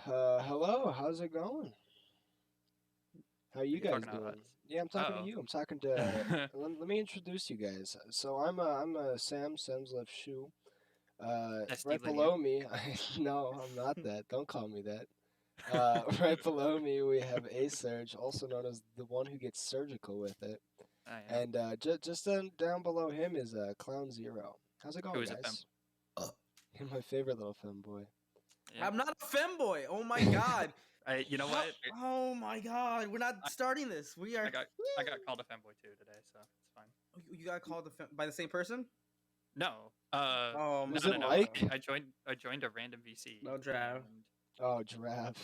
Hello, how's it going? How you You're guys talking to doing? us. Yeah, I'm talking to Uh you. I'm talking to. oh. Let me introduce you guys. So I'm Sam's left shoe. That's Right Steve Lanier. below me, no, I'm not that. Don't call me that. Right below me, we have A Surge, also known as the one who gets surgical with it, I am. and just down below him is Clown Zero. How's it Who going, is a femboy. guys? You're my favorite little femboy. Yep. I'm not a femboy. Oh my god. You know what? Oh my god. We're not I, starting this. We I are. got I got called a femboy too today, so it's fine. You got called by the same person? No. Oh No, Was my no, it no. Mike? god. I joined a random VC. No draft. And Oh, Drav.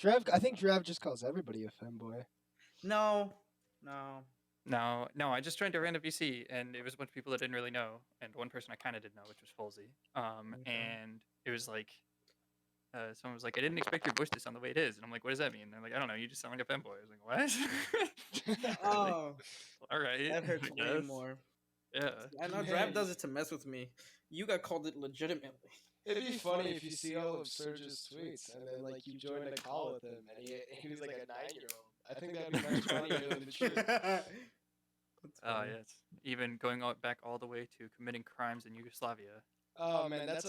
Drav, I think Drav just calls everybody a femboy. No. No. no, I just joined a random VC, and it was a bunch of people that didn't really know, and one person I kind of did know, which was Folsey. Okay. And it was like, someone was like, "I didn't expect your voice to sound the way it is," and I'm like, "What does that mean?" And they're like, "I don't know. You just sound like a femboy." I was like, "What?" Really? Oh, All right. that hurts I way guess. more. Yeah. I know Man. draft does it to mess with me. You got called it legitimately. It'd be funny if you see all of Serge's tweets and then like you joined a call with him and he was like a 9-year-old. I think that'd be much funnier than the truth. That's Oh funny. yes. Even going back all the way to committing crimes in Yugoslavia. Oh man, that's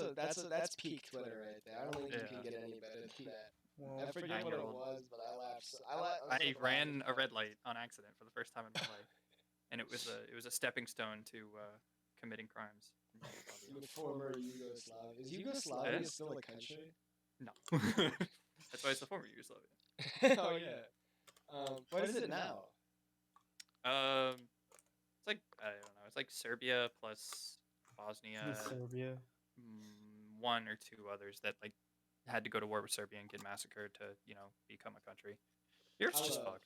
peak Twitter right there. I don't think you Yeah. can get any better than that. Well, I forget what it 9-year-old. was, but I laughed. I ran a red light on accident for the first time in my life, and it was a stepping stone to committing crimes. in Yugoslavia. The former Yugoslavia. Is Yugoslavia Yeah. still a country? No. That's why it's the former Yugoslavia. Oh yeah. What is it now? It's like I don't know. It's like Serbia plus Bosnia, Serbia. one or two others that like had to go to war with Serbia and get massacred to become a country. Europe's I just love- fucked.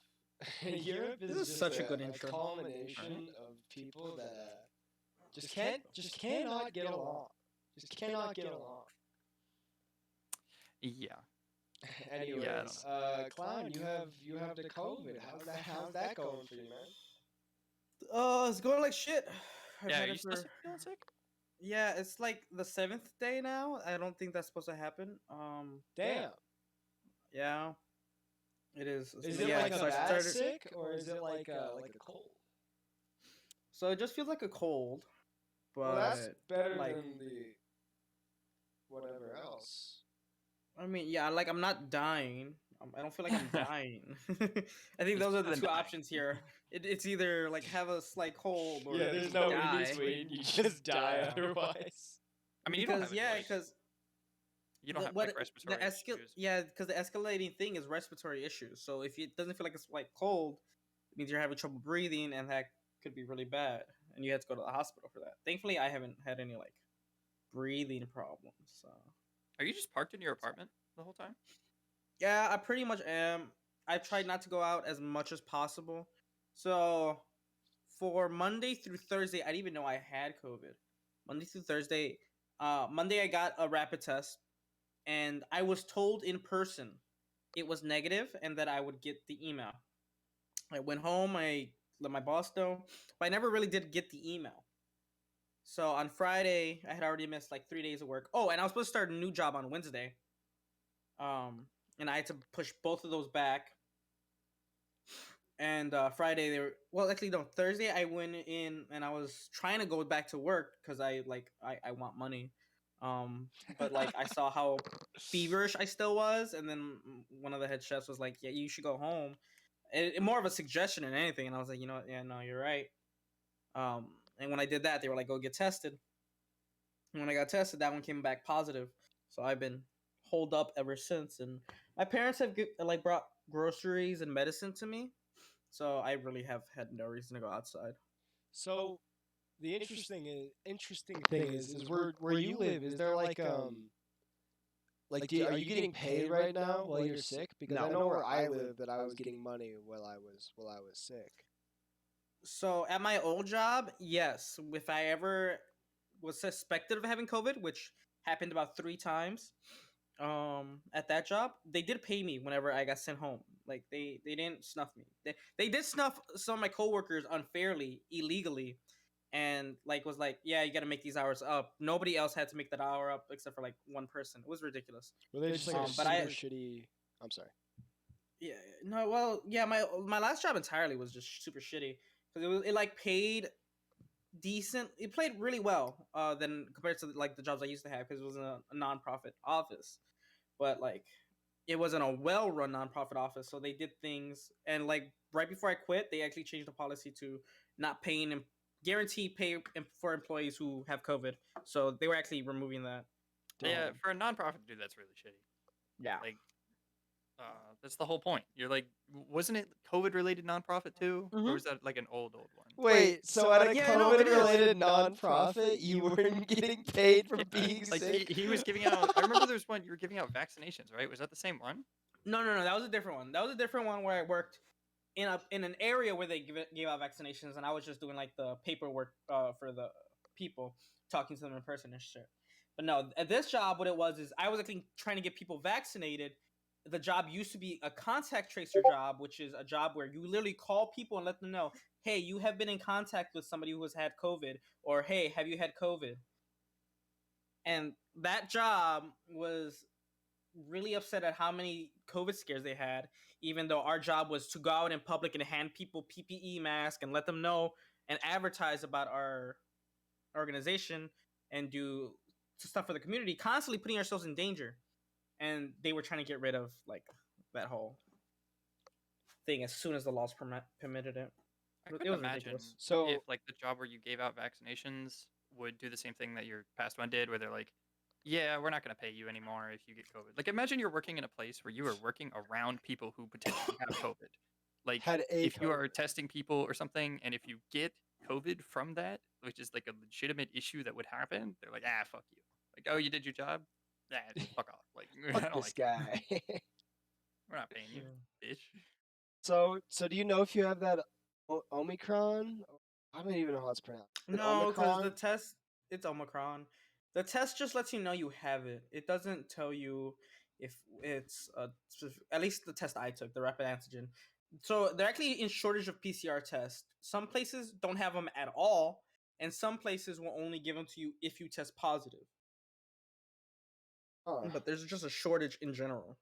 Europe is This is just such a good intro. culmination of people that just cannot get along. Just cannot get along. Yeah. Anyways, I Clown, you have the COVID. How's that going for you, man? It's going like shit. I've Yeah. had Are it you supposed for- to be feeling sick? Yeah, it's like the 7th day now. I don't think that's supposed to happen. Damn. Yeah, it is. Is it yeah, like a so I bad started- sick or is it like a cold? So it just feels like a cold, but Well, that's better like- than the whatever else. I mean, yeah, like I'm not dying. I don't feel like I'm dying. I think those are the better than two dying. options here. It's either like have a slight cold or Yeah, there's no in die. between. You just die Yeah. otherwise. I mean, you don't have Because any, because you don't the- have what- like respiratory the issues. because the escalating thing is respiratory issues. So if it doesn't feel like it's like cold, it means you're having trouble breathing, and that could be really bad, and you have to go to the hospital for that. Thankfully, I haven't had any like breathing problems. So Are you just parked in your apartment the whole time? yeah, I pretty much am. I tried not to go out as much as possible. So for Monday through Thursday, I didn't even know I had COVID. Monday through Thursday, Monday I got a rapid test, and I was told in person it was negative and that I would get the email. I went home, I let my boss know, but I never really did get the email. So on Friday, I had already missed like 3 days of work. Oh, and I was supposed to start a new job on Wednesday. And I had to push both of those back. And Friday they were actually no, Thursday I went in and I was trying to go back to work because I want money. But like I saw how feverish I still was, and then one of the head chefs was like, "Yeah, you should go home." More of a suggestion than anything, and I was like, "You know what? Yeah, no, you're right." And when I did that, they were like, "Go get tested." And when I got tested, that one came back positive. So I've been holed up ever since, and my parents have like brought groceries and medicine to me, so I really have had no reason to go outside. So the interesting thing is where you live. Is there like are you getting paid right now while you're sick? Because I No. know where I live that I was getting money while I was sick. So at my old job, yes, if I ever was suspected of having COVID, which happened about 3 times, at that job, they did pay me whenever I got sent home. Like they didn't snuff me. They did snuff some of my coworkers unfairly, illegally, and like was like, yeah, you got to make these hours up. Nobody else had to make that hour up except for like one person. It was ridiculous. Were they just like but I- super shitty I'm sorry. Yeah, no, well, yeah, my last job entirely was just super shitty because it like paid decent. It played really well than compared to like the jobs I used to have because it was a nonprofit office, but like it wasn't a well-run nonprofit office, so they did things and like right before I quit, they actually changed the policy to not paying and guarantee pay for employees who have COVID. So they were actually removing that. Yeah, Damn. for a nonprofit, dude, that's really shitty. Yeah. Like, that's the whole point. You're like, wasn't it COVID related nonprofit too, or Mhm. was that like an old one? Wait, so at a yeah, no, it is. COVID-related nonprofit, you weren't getting paid for being Like sick? he was giving out. I remember there was one you were giving out vaccinations, right? Was that the same one? No, that was a different one. That was a different one where I worked in an area where they gave out vaccinations, and I was just doing like the paperwork for the people, talking to them in person and shit. But no, at this job, what it was is I was actually trying to get people vaccinated. The job used to be a contact tracer job, which is a job where you literally call people and let them know, hey, you have been in contact with somebody who has had COVID, or hey, have you had COVID? And that job was really upset at how many COVID scares they had, even though our job was to go out in public and hand people PPE masks and let them know and advertise about our organization and do stuff for the community, constantly putting ourselves in danger. And they were trying to get rid of like that whole thing as soon as the laws permitted it. I It couldn't was imagine ridiculous. So if like the job where you gave out vaccinations would do the same thing that your past one did, where they're like, "Yeah, we're not going to pay you anymore if you get COVID." Like, imagine you're working in a place where you are working around people who potentially have COVID. Like, had a if you are COVID. testing people or something, and if you get COVID from that, which is like a legitimate issue that would happen, they're like, "Ah, fuck you." Like, "Oh, you did your job? Nah, fuck off." Like, I Fuck don't this like guy. you. We're not paying you, Yeah. bitch. So do you know if you have that Omicron? I don't even know how it's pronounced. Is it No, because the Omicron? test, it's Omicron. The test just lets you know you have it. It doesn't tell you if it's at least the test I took, the rapid antigen. So they're actually in shortage of PCR tests. Some places don't have them at all, and some places will only give them to you if you test positive. Huh. But there's just a shortage in general.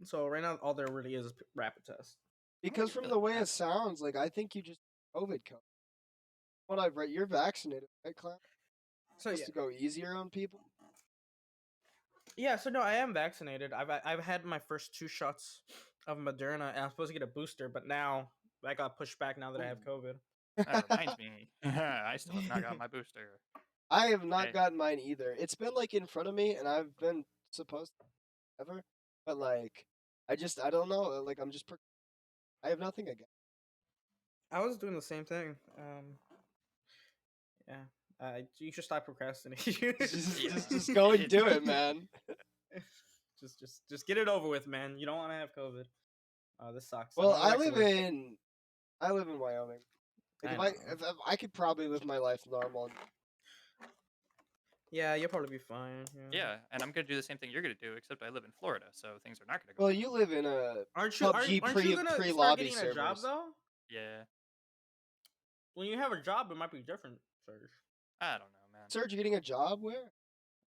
So right now, all there really is rapid tests. Because from the way it sounds, like I think you just COVID COVID. What I've read, you're vaccinated, right, Clown? So Supposed yeah, to go easier on people. yeah. So no, I am vaccinated. I've had my first 2 shots of Moderna, and I'm supposed to get a booster, but now I got pushed back now that I have COVID. That reminds me, I still have not got my booster. I have not Okay. gotten mine either. It's been like in front of me, and I've been supposed to ever, but like I don't know. Like I have nothing again. I was doing the same thing. Yeah. You should stop procrastinating. Just go and do it, man. just get it over with, man. You don't want to have COVID. This sucks. Well, I wanna go back to work. I live in Wyoming. Like I if know. I could probably live my life normal. Yeah, you'll probably be fine. Yeah. Yeah, and I'm gonna do the same thing you're gonna do, except I live in Florida, so things are not gonna go. Well, well. you live in a Aren't you? PUBG Aren't you gonna start pre-lobby getting a job servers. though? Yeah, When you have a job, it might be different, Serge. I don't know, man. Serge, you getting a job where?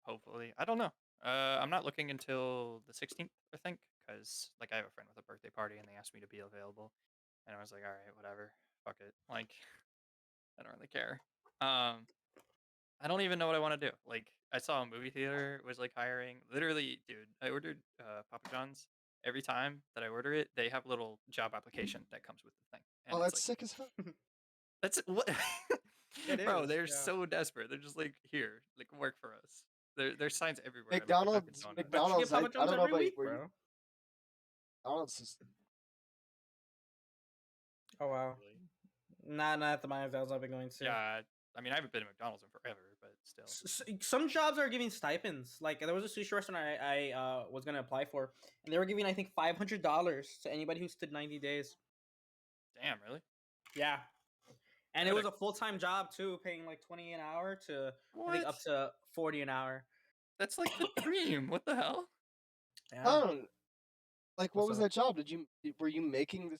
Hopefully, I don't know. I'm not looking until the 16th, I think, because like I have a friend with a birthday party, and they asked me to be available, and I was like, all right, whatever, fuck it. Like, I don't really care. I don't even know what I want to do. Like, I saw a movie theater was like hiring. Literally, dude, I ordered Papa John's. Every time that I order it, they have a little job application that comes with the thing, and Oh, it's that's like, sick as hell. that's what, It bro. is, They're yeah. so desperate. They're just like, here, like work for us. There's signs everywhere. at, like, McDonald's, Dunkin' Donuts. But you get McDonald's. I Papa John's don't know every about week, where bro. McDonald's is. Oh wow. Really? Not at the McDonald's I've been going to. Yeah, I mean, I haven't been to McDonald's in forever, but still. Some jobs are giving stipends. Like there was a sushi restaurant I was gonna apply for, and they were giving I think $500 to anybody who stood 90 days. Damn, really? Yeah, and I it was gotta- a full time job too, paying like 20 an hour to I think What? up to 40 an hour. That's like the dream. What the hell? Yeah. Oh, like what What's was up? that job? Were you making this?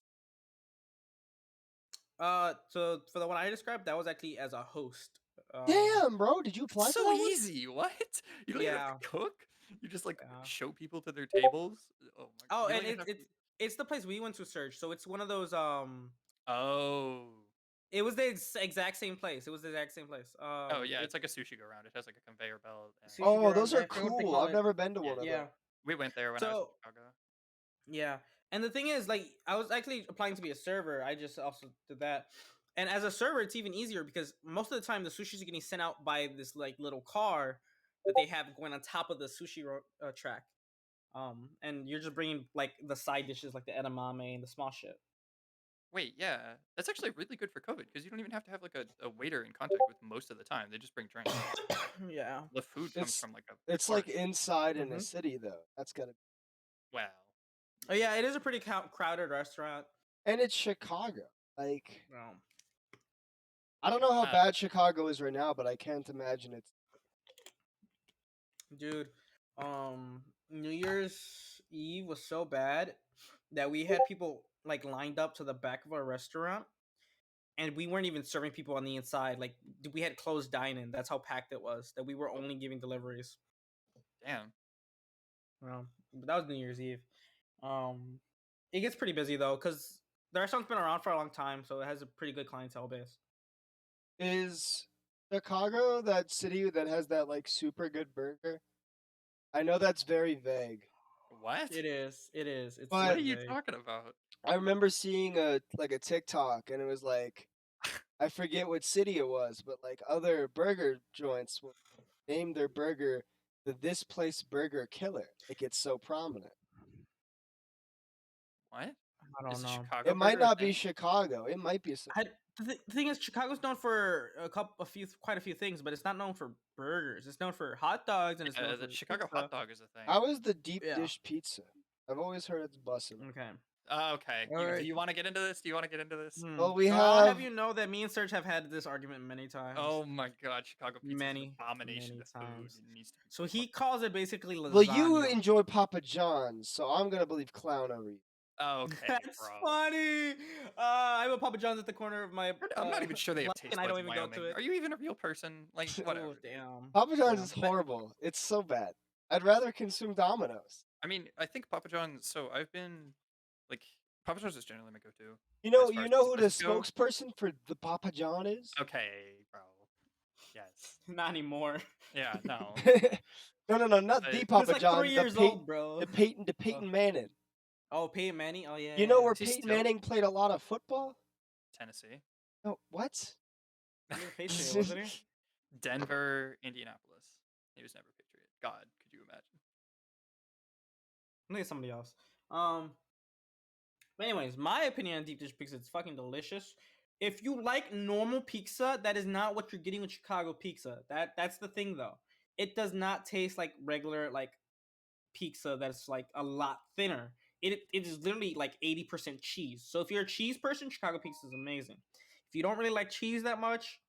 So for the one I described, that was actually as a host. Damn, bro! Did you apply It's for so that one? easy. What? You don't even Yeah. have to cook? You just like Yeah. show people to their tables. Oh my! Oh, You don't and even have to. it's the place we went to, Surge. So it's one of those Oh. It was the exact same place. It was the exact same place. Oh yeah, it's It's like a sushi go round. It has like a conveyor belt and sushi Oh, Girl. those I are forget what they cool. call I've it. never been to yeah, one of Yeah. those. we went there when I was in So Chicago. yeah, and the thing is, like, I was actually applying to be a server. I just also did that, and as a server, it's even easier because most of the time the sushis are getting sent out by this like little car that they have going on top of the track. And you're just bringing like the side dishes, like the edamame and the small shit. Wait, yeah, that's actually really good for COVID because you don't even have to have like a waiter in contact with most of the time. They just bring drinks. Yeah. The food comes It's from like a it's cart. like inside in a hmm city though. That's gotta. Wow. Oh yeah, it is a pretty crowded restaurant. And it's Chicago. Like Well, I don't know how Uh, bad Chicago is right now, but I can't imagine it's. dude, New Year's Eve was so bad that we had people like lined up to the back of our restaurant, and we weren't even serving people on the inside. Like we had closed dining. That's how packed it was. That we were only giving deliveries. damn. But that was New Year's Eve. Um, it gets pretty busy though, because the restaurant's been around for a long time, so it has a pretty good clientele base. Is Chicago that city that has that like super good burger? I know that's very vague, What? It is. It is. It's What But- are super you vague. talking about? I remember seeing a TikTok and it was like I forget what city it was, but like other burger joints will name their burger the This Place Burger Killer. Like it's so prominent. What? I don't Is a know. Chicago It might burger a not be thing? Chicago. It might be some. The thing is, Chicago's known for quite a few things, but it's not known for burgers. It's known for hot dogs, and it's known The for Chicago pizza. hot dog is a thing. How is the deep Yeah. dish pizza? I've always heard it's bussin'. Okay. Okay. All Do right. you want to get into this? Do you want to get into this? Well, we I'll have have- you know that me and Serge have had this argument many times. Oh my god, Chicago pizza is Many, an abomination many of food. times. It needs to be So he fucking- calls it basically lasagna. Well, you enjoy Papa John's, so I'm gonna believe clown over you. Okay, That's bro. funny. I have a Papa John's at the corner of my. I'm not even sure they have block, taste and I buds don't in even go Wyoming. to it. Are you even a real person? Like, whatever. Oh damn. Papa John's Yeah. is horrible. It's so bad. I'd rather consume Domino's. I mean, I think Papa John's. So I've been, like, Papa John's is generally my go-to. You know, As far you as know who the pizzas go? spokesperson for the Papa John is? Okay, bro. Yes. Not anymore. Yeah. No. no, not I- the He Papa He was like John. 3 years old, bro. The Peyton Manning. Oh, Peyton Manning. Oh yeah. You know yeah. where Is he Peyton still- Manning played a lot of football? Tennessee. No, what? He was a Patriot, wasn't he? Denver, Indianapolis. He was never a Patriot. God, could you imagine? I think it's somebody else. But anyways, my opinion on deep dish pizza, it's fucking delicious. If you like normal pizza, that is not what you're getting with Chicago pizza. That's the thing though. It does not taste like regular like pizza that's like a lot thinner. It is literally like 80% cheese. So if you're a cheese person, Chicago pizza is amazing. If you don't really like cheese that much,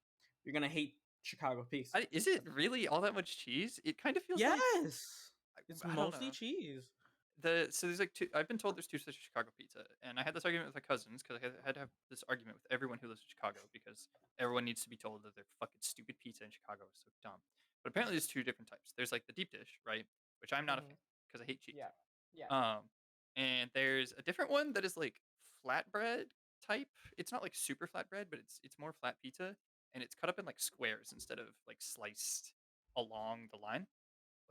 you're gonna hate Chicago pizza. Is it really all that much cheese? It kind of feels Yes, like it's I don't mostly know. cheese. So there's like two. I've been told there's two types of Chicago pizza, and I had this argument with my cousins because I had to have this argument with everyone who lives in Chicago because everyone needs to be told that their fucking stupid pizza in Chicago is so dumb. But apparently there's two different types. There's like the deep dish, right, which I'm not a fan because I hate cheese. Yeah. And there's a different one that is like flatbread type. It's not like super flatbread, but it's more flat pizza, and it's cut up in like squares instead of like sliced along the line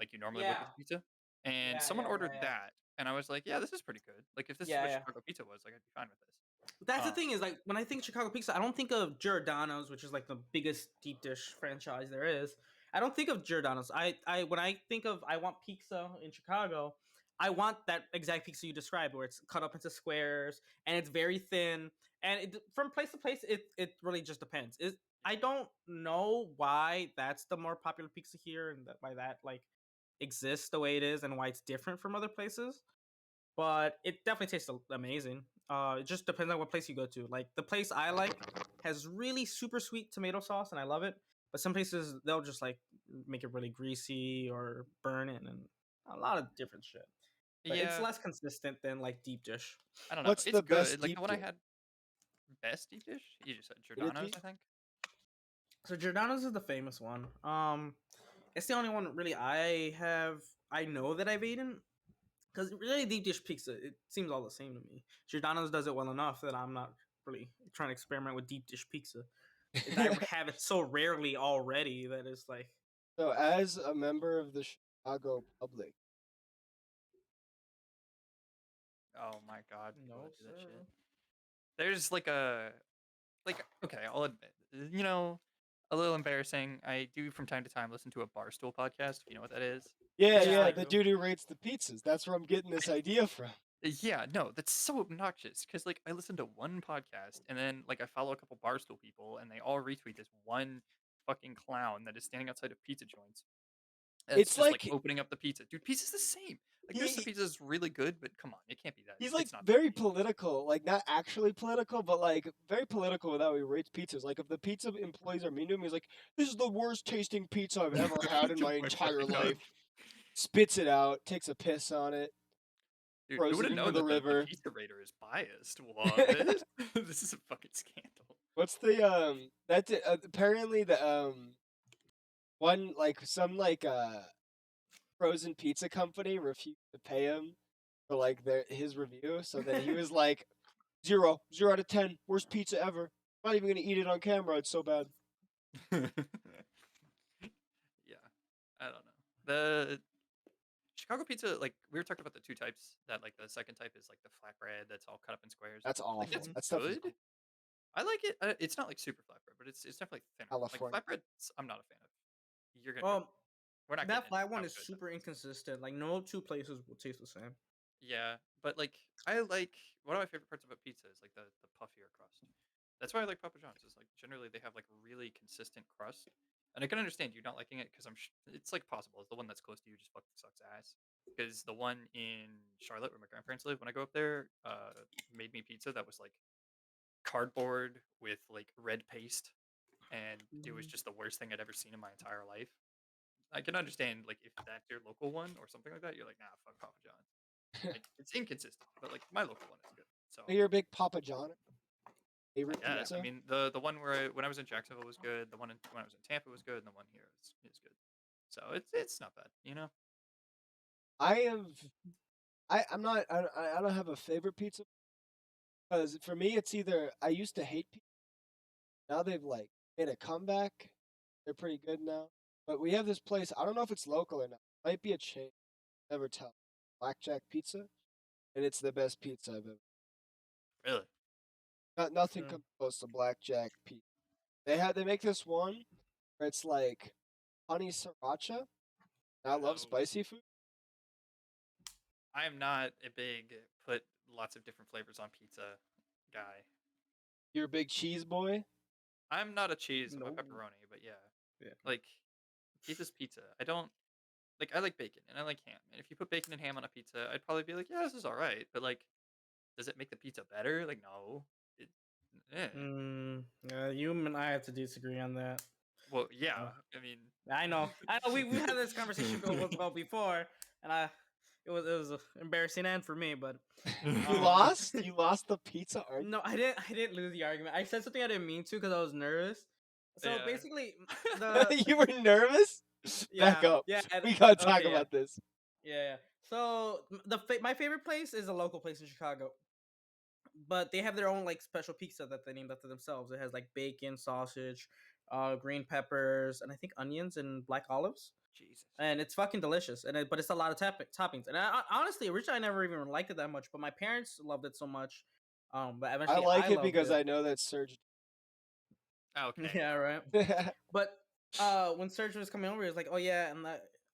like you normally would with Yeah. pizza. And Yeah, someone yeah, ordered yeah, yeah. that, and I was like, yeah, this is pretty good. Like if this is Yeah, what yeah. Chicago pizza was, like I'd be fine with this. That's the thing is like when I think Chicago pizza, I don't think of Giordano's, which is like the biggest deep dish franchise there is. I don't think of Giordano's. I when I think of I want pizza in Chicago, I want that exact pizza you described, where it's cut up into squares and it's very thin. And from place to place, it really just depends. I don't know why that's the more popular pizza here, and why that like exists the way it is, and why it's different from other places. But it definitely tastes amazing. It just depends on what place you go to. Like the place I like has really super sweet tomato sauce, and I love it. But some places they'll just like make it really greasy or burn it, and a lot of different shit. But it's Yeah, less consistent than like deep dish. I don't know. What's It's the good. best Like deep the one I dish? had, best deep dish. You just said Would it Giordano's, be? I think. So Giordano's is the famous one. It's the only one really I know that I've eaten. Because really, deep dish pizza, it seems all the same to me. Giordano's does it well enough that I'm not really trying to experiment with deep dish pizza. I have it so rarely already that it's like, So, as a member of the Chicago public, Oh my god, people no, that do that shit. sir. There's okay, I'll admit, a little embarrassing. I do from time to time listen to a Barstool podcast, if you know what that is. yeah, It's just Yeah, yeah, I like the do. dude who rates the pizzas. That's where I'm getting this idea from. yeah, no, that's so obnoxious because like I listen to one podcast and then like I follow a couple Barstool people and they all retweet this one fucking clown that is standing outside of pizza joints. That's It's just like like opening up the pizza. Dude, pizza's the same. Like there's some he pizza's really good, but come on, it can't be that. he's like It's not that very deep. political, like not actually political, but like very political with how he rates pizzas. Like if the pizza employees are mean to him, he's like, "This is the worst tasting pizza I've ever had in my Oh my entire fucking god. life." Spits it out, takes a piss on it, Dude, who throws would it have into known the that the river. pizza rater is biased? What? This is a fucking scandal. What's the That's apparently the one like some like frozen pizza company refused to pay him for like his review, so then he was like 0 out of 10, worst pizza ever. Not even gonna eat it on camera. It's so bad. Yeah, I don't know. The Chicago pizza, like we were talking about the two types. That like the second type is like the flatbread that's all cut up in squares. That's Like that's awful. Mhm. That stuff is good. I like it. It's not like super flatbread, but it's definitely thinner. Like California. flatbreads, I'm not a fan of. You're gonna Well, we're not getting that into flat one how is good that super place is. inconsistent. Like, no two places will taste the same. Yeah, but like I like one of my favorite parts about pizza is like the puffier crust. That's why I like Papa John's. Is like generally they have like really consistent crust, and I can understand you not liking it because it's like possible. It's the one that's close to you just fucking sucks ass. Because the one in Charlotte where my grandparents live, when I go up there, made me pizza that was like cardboard with like red paste, and it was Mhm. just the worst thing I'd ever seen in my entire life. I can understand like if that's your local one or something like that, you're like, nah, fuck Papa John's. Like it's inconsistent, but like my local one is good. So You're a big Papa John I favorite guess I pizza. mean the one where when I was in Jacksonville was good. The one when I was in Tampa was good, and the one here is good. So it's not bad, you know. I have. I'm not. I don't have a favorite pizza because for me it's either I used to hate pizza. Now they've like made a comeback. They're pretty good now. But we have this place. I don't know if it's local or not. Might be a chain. Never tell. Blackjack Pizza, and it's the best pizza I've ever. Really? Nothing Sure. comes close to Blackjack Pizza. They make this one where it's like honey sriracha. I love Oh, spicy food. I am not a big put lots of different flavors on pizza guy. You're a big cheese boy. I'm not a cheese. I'm a No. pepperoni, but yeah, Yeah. like pizza's pizza. I don't like. I like bacon and I like ham. And if you put bacon and ham on a pizza, I'd probably be like, yeah, this is all right. But like, does it make the pizza better? Like, no. It, eh. You and I have to disagree on that. Well, yeah. Uh, I mean, I know. I know. We've had this conversation about before, and it was an embarrassing end for me, but You um, lost. You lost the pizza argument. no, I didn't lose the argument. I said something I didn't mean to because I was nervous. So yeah. basically, the You were nervous. Back yeah, up. yeah, We gotta talk okay, yeah, about this. yeah, yeah. So my favorite place is a local place in Chicago, but they have their own like special pizza that they named after themselves. It has like bacon, sausage, green peppers, and I think onions and black olives. Jesus. And it's fucking delicious. But it's a lot of toppings. And honestly, originally I never even liked it that much, but my parents loved it so much. But I eventually like I it loved because it. I know that Serge. Okay. Yeah, All right. right. But when Serge was coming over, he was like, "Oh yeah," and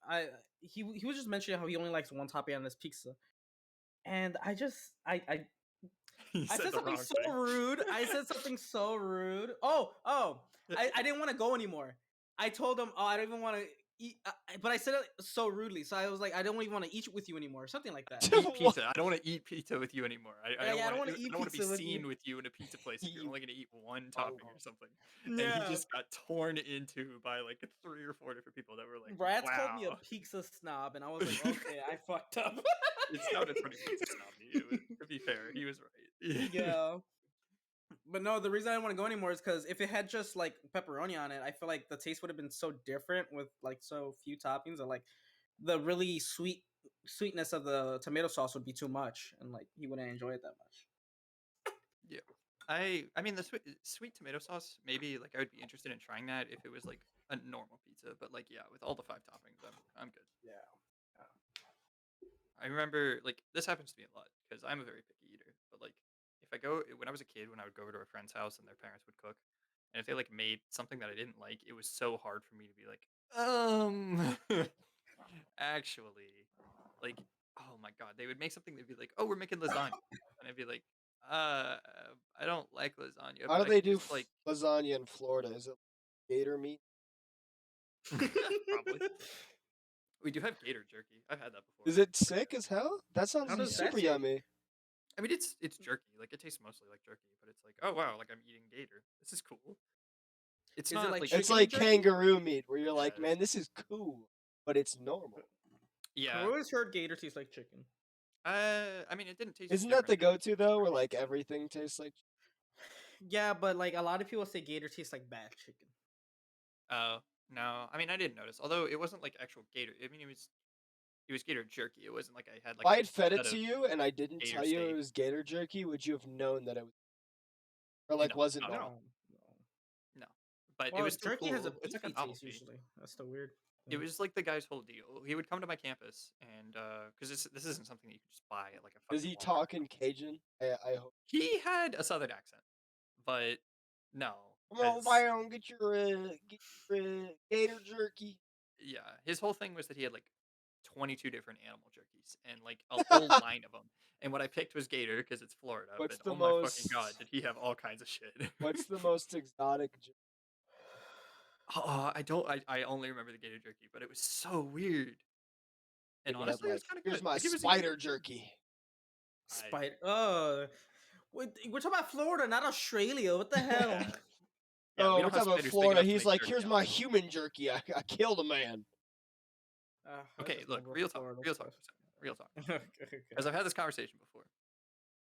I he was just mentioning how he only likes one topping on this pizza, and I just He I said said the something wrong so thing. rude. I said something so rude. I didn't want to go anymore. I told him, oh, I don't even want to eat. But I said it so rudely. So I was like, I don't even want to eat with you anymore. Something like that. Eat What? pizza. I don't want to eat pizza with you anymore. I Yeah, don't yeah, I want don't to. want I to eat don't want to be pizza with you. seen with you in a pizza place if you're You only gonna eat one topping or bunghole. something. And he Yeah. just got torn into by like 3 or 4 different people that were like, Brad's called me a "Wow." pizza snob, and I was like, okay, I fucked up. It sounded pretty pizza snobby. To be fair, he was right. Yeah. But no, the reason I don't want to go anymore is because if it had just like pepperoni on it, I feel like the taste would have been so different with like so few toppings, and like the really sweetness of the tomato sauce would be too much, and like he wouldn't enjoy it that much. Yeah. I mean the sweet tomato sauce, maybe like I would be interested in trying that if it was like a normal pizza, but like yeah, with all the 5 toppings, I'm good. Yeah. I remember like this happens to me a lot because I'm a very picky eater. But like if I go when I was a kid, when I would go over to a friend's house and their parents would cook, and if they like made something that I didn't like, it was so hard for me to be like, actually, like, oh my god, they would make something. They'd be like, oh, we're making lasagna, and I'd be like, uh, I don't like lasagna, How but do I they could do just like lasagna in Florida? Is it gator meat? probably. We do have gator jerky. I've had that before. Is it sick as hell? That How sounds does that super taste? yummy. I mean, it's jerky. Like it tastes mostly like jerky, but it's like, oh wow, like I'm eating gator. This is cool. It's Is it not like like It's chickeny like jerky? kangaroo meat, where you're like, yeah, man, this is cool, but it's normal. yeah. I always heard gator tastes like chicken. I mean, it didn't taste Isn't that different the than go-to though, where jerky. like everything tastes like? Yeah, but like a lot of people say gator tastes like bad chicken. Oh no, I mean, I didn't notice. Although it wasn't like actual gator. I mean, it was gator jerky. It wasn't like I had If like I a had fed it set to of you and I didn't gator tell you it steak. was gator jerky, would you have known that it was, or like No, was it not at normal? all. No. No. No, but it Well, was still jerky has a cool. It's like a beefy taste novelty. usually. That's the weird It thing. was like the guy's whole deal. He would come to my campus, and because this isn't something that you could just buy at like a Does fucking he Walmart talk or in something. Cajun? I hope. He had a southern accent, but no, Come on because down, get your gator jerky. yeah, his whole thing was that he had like 22 different animal jerkies and like a whole line of them. And what I picked was gator because it's Florida. What's But the oh my fucking god, most? did he have all kinds of shit? What's the most exotic? I don't. I only remember the gator jerky, but it was so weird. And Maybe had honestly, it was like, kind of here's good. my Like it was even. spider jerky. I Spider. We're talking about Florida, not Australia. What the hell? yeah yeah. Oh, We we're don't have talking about spiders big Florida. enough to He's make like, jerky here's out my of. human jerky. I killed a man. I Okay, just look, love real talk, Florida real talk stuff. for a second, real talk. Okay, okay. Because I've had this conversation before.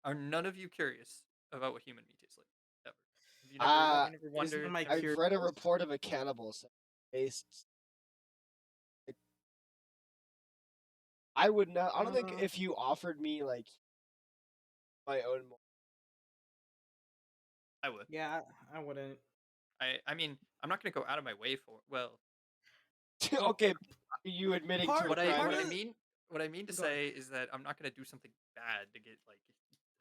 Are none of you curious about what human meat tastes like? Ever? Have you never? Uh, You never Is wondered? my Never. I've curious? read a report of a cannibal saying it tastes. I would not. I don't think Uh, if you offered me like my own. I would. yeah, I wouldn't. I mean, I'm not gonna go out of my way for. Well, Well, Okay, you admitting to a part what I crime? what part I of mean what I mean to go ahead. say is that I'm not gonna do something bad to get like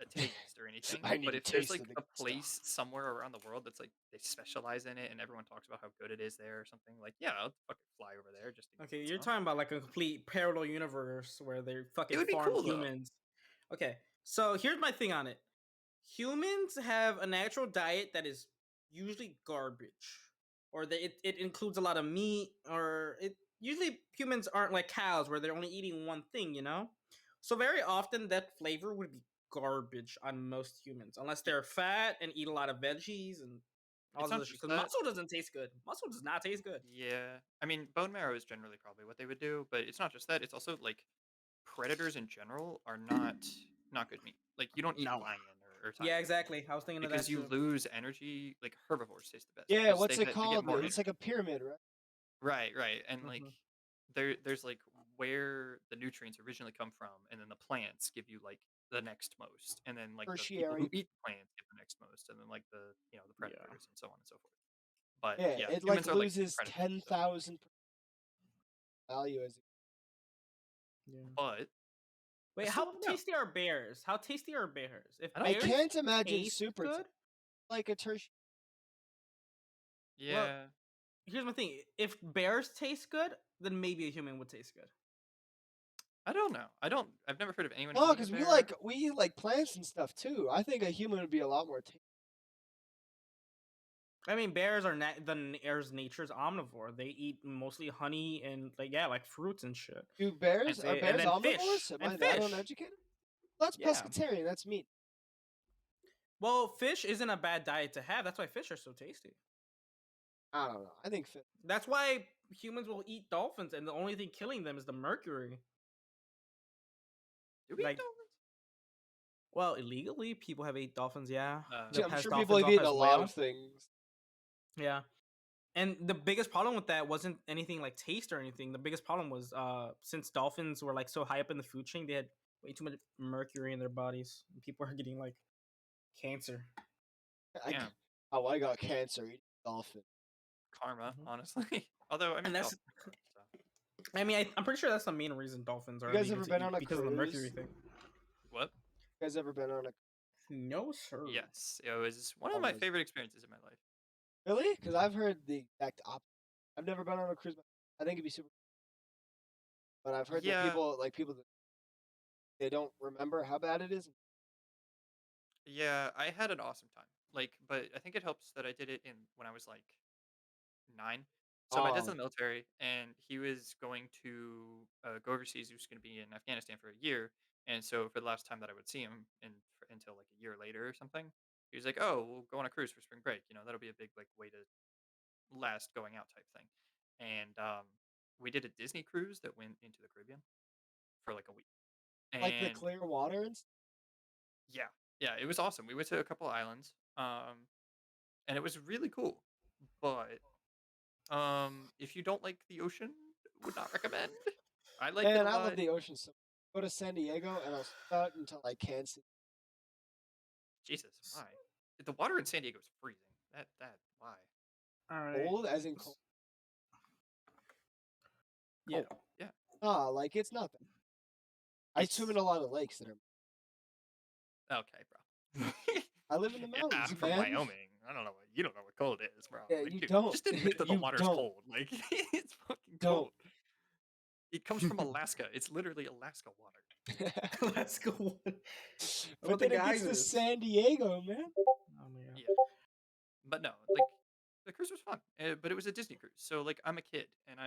a taste or anything. I need But a if there's taste like of the a good stuff. place somewhere around the world that's like they specialize in it and everyone talks about how good it is there or something, like yeah, I'll fucking fly over there just to get Okay, you're some. talking about like a complete parallel universe where they It fucking would be farm cool though. humans. Okay, so here's my thing on it. Humans have a natural diet that is usually garbage, or it includes a lot of meat, or it usually humans aren't like cows where they're only eating one thing, you know. So very often that flavor would be garbage on most humans, unless It, they're fat and eat a lot of veggies and all it's this not other shit. just Because that. muscle doesn't taste good. Muscle does not taste good. Yeah, I mean, bone marrow is generally probably what they would do, but it's not just that. It's also like predators in general are not good meat. Like you don't eat No. lion or Yeah, tiger exactly. I was thinking of because that you too. lose energy. Like herbivores taste the best Yeah, because what's it they get called? more It's like energy. a pyramid, right? Right, right, and like Hmm. there's like where the nutrients originally come from, and then the plants give you like the next most, and then like the people who Tertiary. eat the plants get the next most, and then like the Yeah. predators and so on and so forth. But Yeah, yeah, it like humans are like loses predators. So, 10,000 value as. Yeah. but I Wait, still how want to know. tasty are bears? How tasty are bears? If I I don't. bears can't imagine taste super good, like a tertiary. well, Yeah, here's my thing. If bears taste good, then maybe a human would taste good. I don't know. I don't. I've never heard of anyone No, eating a because bear. we eat like plants and stuff too. I think a human would be a lot more tasty. I mean, bears are bears nature's omnivore. They eat mostly honey and like yeah, like fruits and shit. Do And bears are say and bears then omnivores? fish Am and I that fish. uneducated? That's Yeah. pescatarian. That's meat. Well, fish isn't a bad diet to have. That's why fish are so tasty. I don't know. I think That's why humans will eat dolphins, and the only thing killing them is the mercury. Do we eat Like dolphins? Well, illegally, people have ate dolphins. Yeah, Uh, they'll I'm pass sure people dolphins have off eaten a as lot whale. of things. Yeah, and the biggest problem with that wasn't anything like taste or anything. The biggest problem was since dolphins were like so high up in the food chain, they had way too much mercury in their bodies. And people are getting like cancer. I, damn, how I got cancer eating dolphin. karma, Mhm. honestly. Although I mean, And that's, dolphins are good, so. I mean, I'm pretty sure that's the main reason dolphins You are guys illegal ever to been eat on a because of the mercury cruise? thing. What? You guys ever been on a No, sir. Yes, it was one of How my was favorite experiences in my life. really? Because I've heard the exact opposite. I've never been on a cruise. I think it'd be super, but I've heard that Yeah, people that they don't remember how bad it is. yeah, I had an awesome time. Like, but I think it helps that I did it in when I was like 9. So my dad's in Oh, the military, and he was going to go overseas. He was going to be in Afghanistan for a year, and so for the last time that I would see him, until like a year later or something, he was like, "Oh, we'll go on a cruise for spring break. That'll be a big like way to last going out type thing." And we did a Disney cruise that went into the Caribbean for like a week, like the and clear water and stuff. yeah, yeah, it was awesome. We went to a couple islands, and it was really cool. But if you don't like the ocean, would not recommend. I liked it a Man, I love lot. the ocean. So go to San Diego and I'll sit out until I can't see. Jesus, why? The water in San Diego is freezing. Why? All right. Cold as in cold. Yeah. Cold. Yeah. Ah, like it's not that. I swim in It's a lot of lakes that are. okay, bro. I live in the Yeah, mountains, I'm from man. Wyoming. I don't know what you don't know what cold is, bro. Yeah, Like, you dude, don't. just admit that the You water's don't. cold. Like, it's fucking Don't. cold. It comes from Alaska. It's literally Alaska water. Let's go. What But about the then it gets to geysers? San Diego, man. Oh my god. Yeah, but no, like the cruise was fun, but it was a Disney cruise. So like I'm a kid, and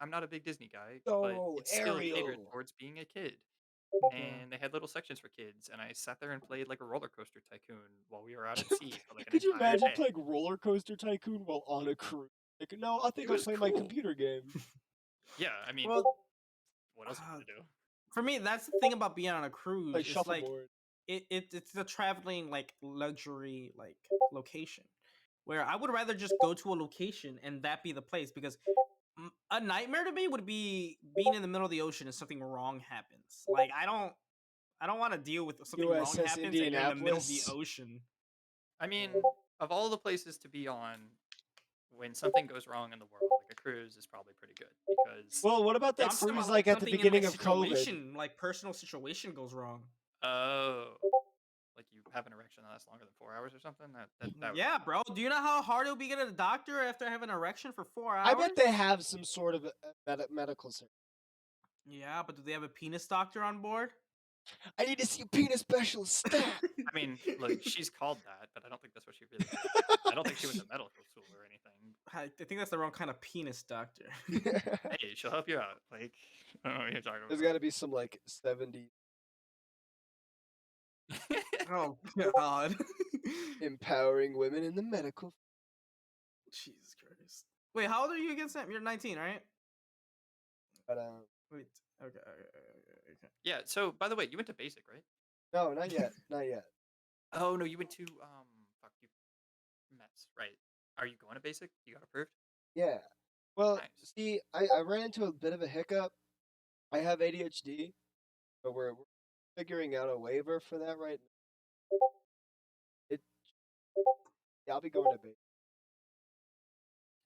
I'm not a big Disney guy, but Oh, it's still catered Ariel. towards being a kid. Yeah. And they had little sections for kids, and I sat there and played like a roller coaster tycoon while we were out at sea for like an Could you entire imagine day. playing Roller Coaster Tycoon while on a cruise? Like, no, I It think I'll was play my cool. computer game. Yeah, I mean, Well, what else are you uh, gonna do? for me, that's the thing about being on a cruise. Like It's like shuffleboard. it's a traveling like luxury like location where I would rather just go to a location and that be the place because a nightmare to me would be being in the middle of the ocean and something wrong happens. Like I don't want to deal with something wrong USS happens and you're in the middle of the Indianapolis. ocean. I mean, of all the places to be on when something goes wrong in the world, like a cruise is probably pretty good because Well, what about No, that I'm talking cruise about like like at the something in like beginning of COVID? situation, like personal situation goes wrong. oh, like you have an erection that lasts longer than 4 hours or something. That would be Yeah, fun. bro. Do you know how hard it would be getting a doctor after having an erection for 4 hours? I bet they have some sort of medical service. Yeah, but do they have a penis doctor on board? I need to see a penis specialist stat. I mean, look, she's called that, but I don't think that's what she really did. I don't think she went to medical school or anything. I think that's the wrong kind of penis doctor. Hey, she'll help you out. Like, I don't know what you're talking There's got to be some like 70 about. Oh God. empowering women in the medical. Jesus Christ. Wait, how old are you again, Sam? You're 19, right? But Wait. Okay. Yeah. So, by the way, you went to basic, right? no, not yet, not yet. Oh no, you went to fuck you, Mets, right? Are you going to basic? You got approved? Yeah. Well, Nice. see, I ran into a bit of a hiccup. I have ADHD, but we're figuring out a waiver for that right now. It, yeah, I'll be going to basic.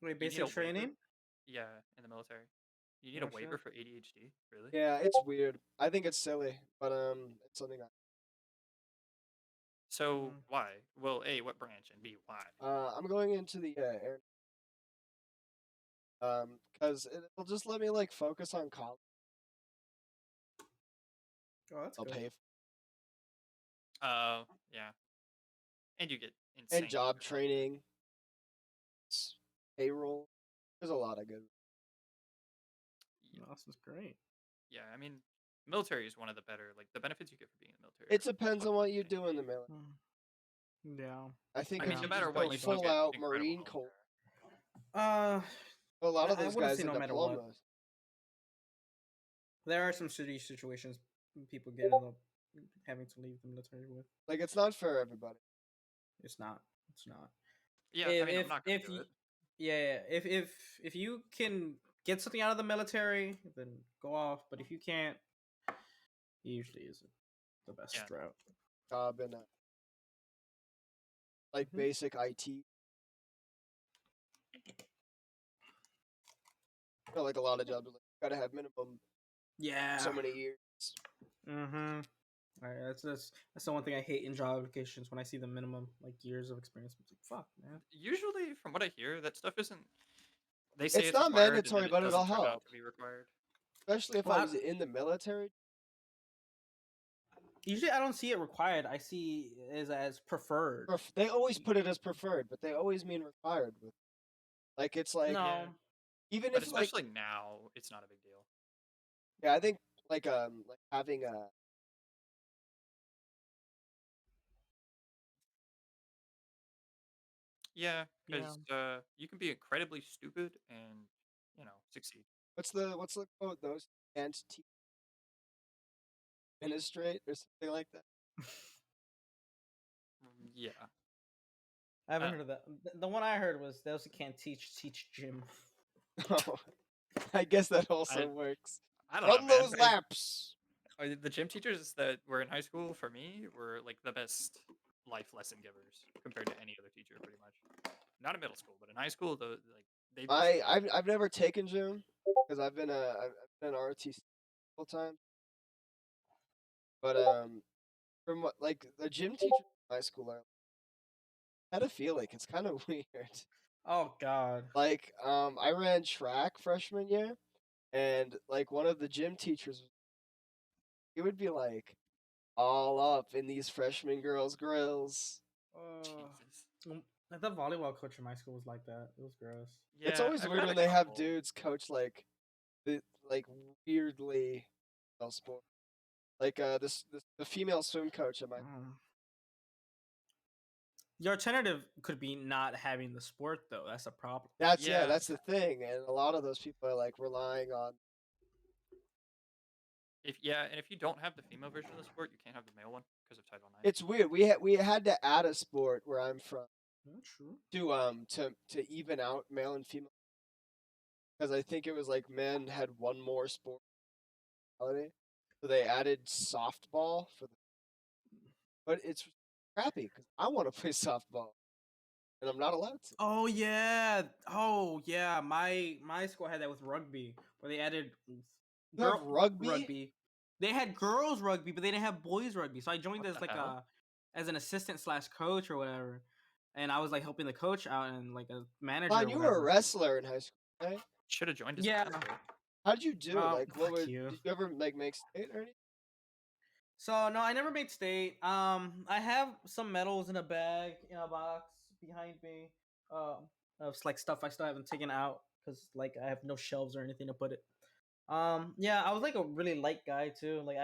Wait, You need basic a waiver? training? Yeah, in the military. You need a Oh waiver shit. for ADHD? Really? Yeah, it's weird. I think it's silly, but it's something So Mm. why? Well, A, what branch, and B, why? I'm going into the air because it'll just let me like focus on college. Oh, that's I'll good. pay Oh, yeah. And you get and insane job healthcare. training, payroll. There's a lot of good. Yeah, Oh, this is great. yeah. I mean, military is one of the better. Like the benefits you get for being in the military It are depends on fucking what you insane. do in the military. Yeah. I think I if mean, Yeah. no you matter just what, go you do full get out incredible Marine Corps, healthcare. Uh, a lot of I those wouldn't guys say in no matter what. diplomas. There are some city situations people get in the having to leave the military with. Like it's not for everybody. It's not. It's not. Yeah, I If mean, I'm if not gonna if do you, it. yeah, if you can get something out of the military, then go off. But if you can't, it usually isn't the best Yeah, route. Job in like Mhm. basic IT. Like a lot of jobs, like, you gotta have minimum Yeah. so many years. Mm-hmm. That's the one thing I hate in job applications when I see the minimum like years of experience. I'm like, fuck, man. usually from what I hear, that stuff isn't. They say It's it's not required, and then mandatory, it but it'll doesn't turn out help. to be required. Especially if Well, I was in the military. usually I don't see it required. I see it as preferred. They always put it as preferred, but they always mean required. Like it's like Yeah, No. even but if like especially now, it's not a big deal. yeah, I think like having a Yeah, Yeah. because you can be incredibly stupid and succeed. what's the quote? Those can't teach administrate or something like that. Yeah, I I haven't don't heard of that. The one I heard was those who can't teach gym. Oh, I guess that know. also works. I don't know, Run man. those laps. The gym teachers that were in high school for me were like the best life lesson givers compared to any other teacher, pretty much. Not in middle school, but in high school, like they just I've never taken gym because I've been ROTC full time. But from what like the gym teachers in high school are pedophilic. It's kind of weird. Oh God. Like I ran track freshman year, and like one of the gym teachers, he would be like all up in these freshman girls' grills. Jesus. Mm, the volleyball coach in my school was like that. It was gross. It's Yeah, always I've weird had when a they have couple. dudes coach the like weirdly well sport. Like this the female swim coach at my Mm. Your alternative could be not having the sport though. That's a problem. Yeah, that's the thing, and a lot of those people are like relying on. and if you don't have the female version of the sport, you can't have the male one because of Title IX. It's weird. We had to add a sport where I'm from True. to even out male and female because I think it was like men had one more sport holiday, so they added softball for the. But it's crappy because I want to play softball and I'm not allowed to. Oh yeah. Oh yeah. My school had that with rugby, where they added You have girl rugby? rugby. They had girls rugby, but they didn't have boys rugby. So I joined What as the like hell? as an assistant slash coach or whatever, and I was like helping the coach out and like a manager Fine, or you were a whatever. wrestler in high school, right? Should have joined as an Yeah. athlete. How'd you do? Like, what Fuck would you. did you ever like make state or anything? So no, I never made state. I have some medals in a bag in a box behind me. Of like stuff I still haven't taken out because like I have no shelves or anything to put it. Yeah, I was like a really light guy too. Like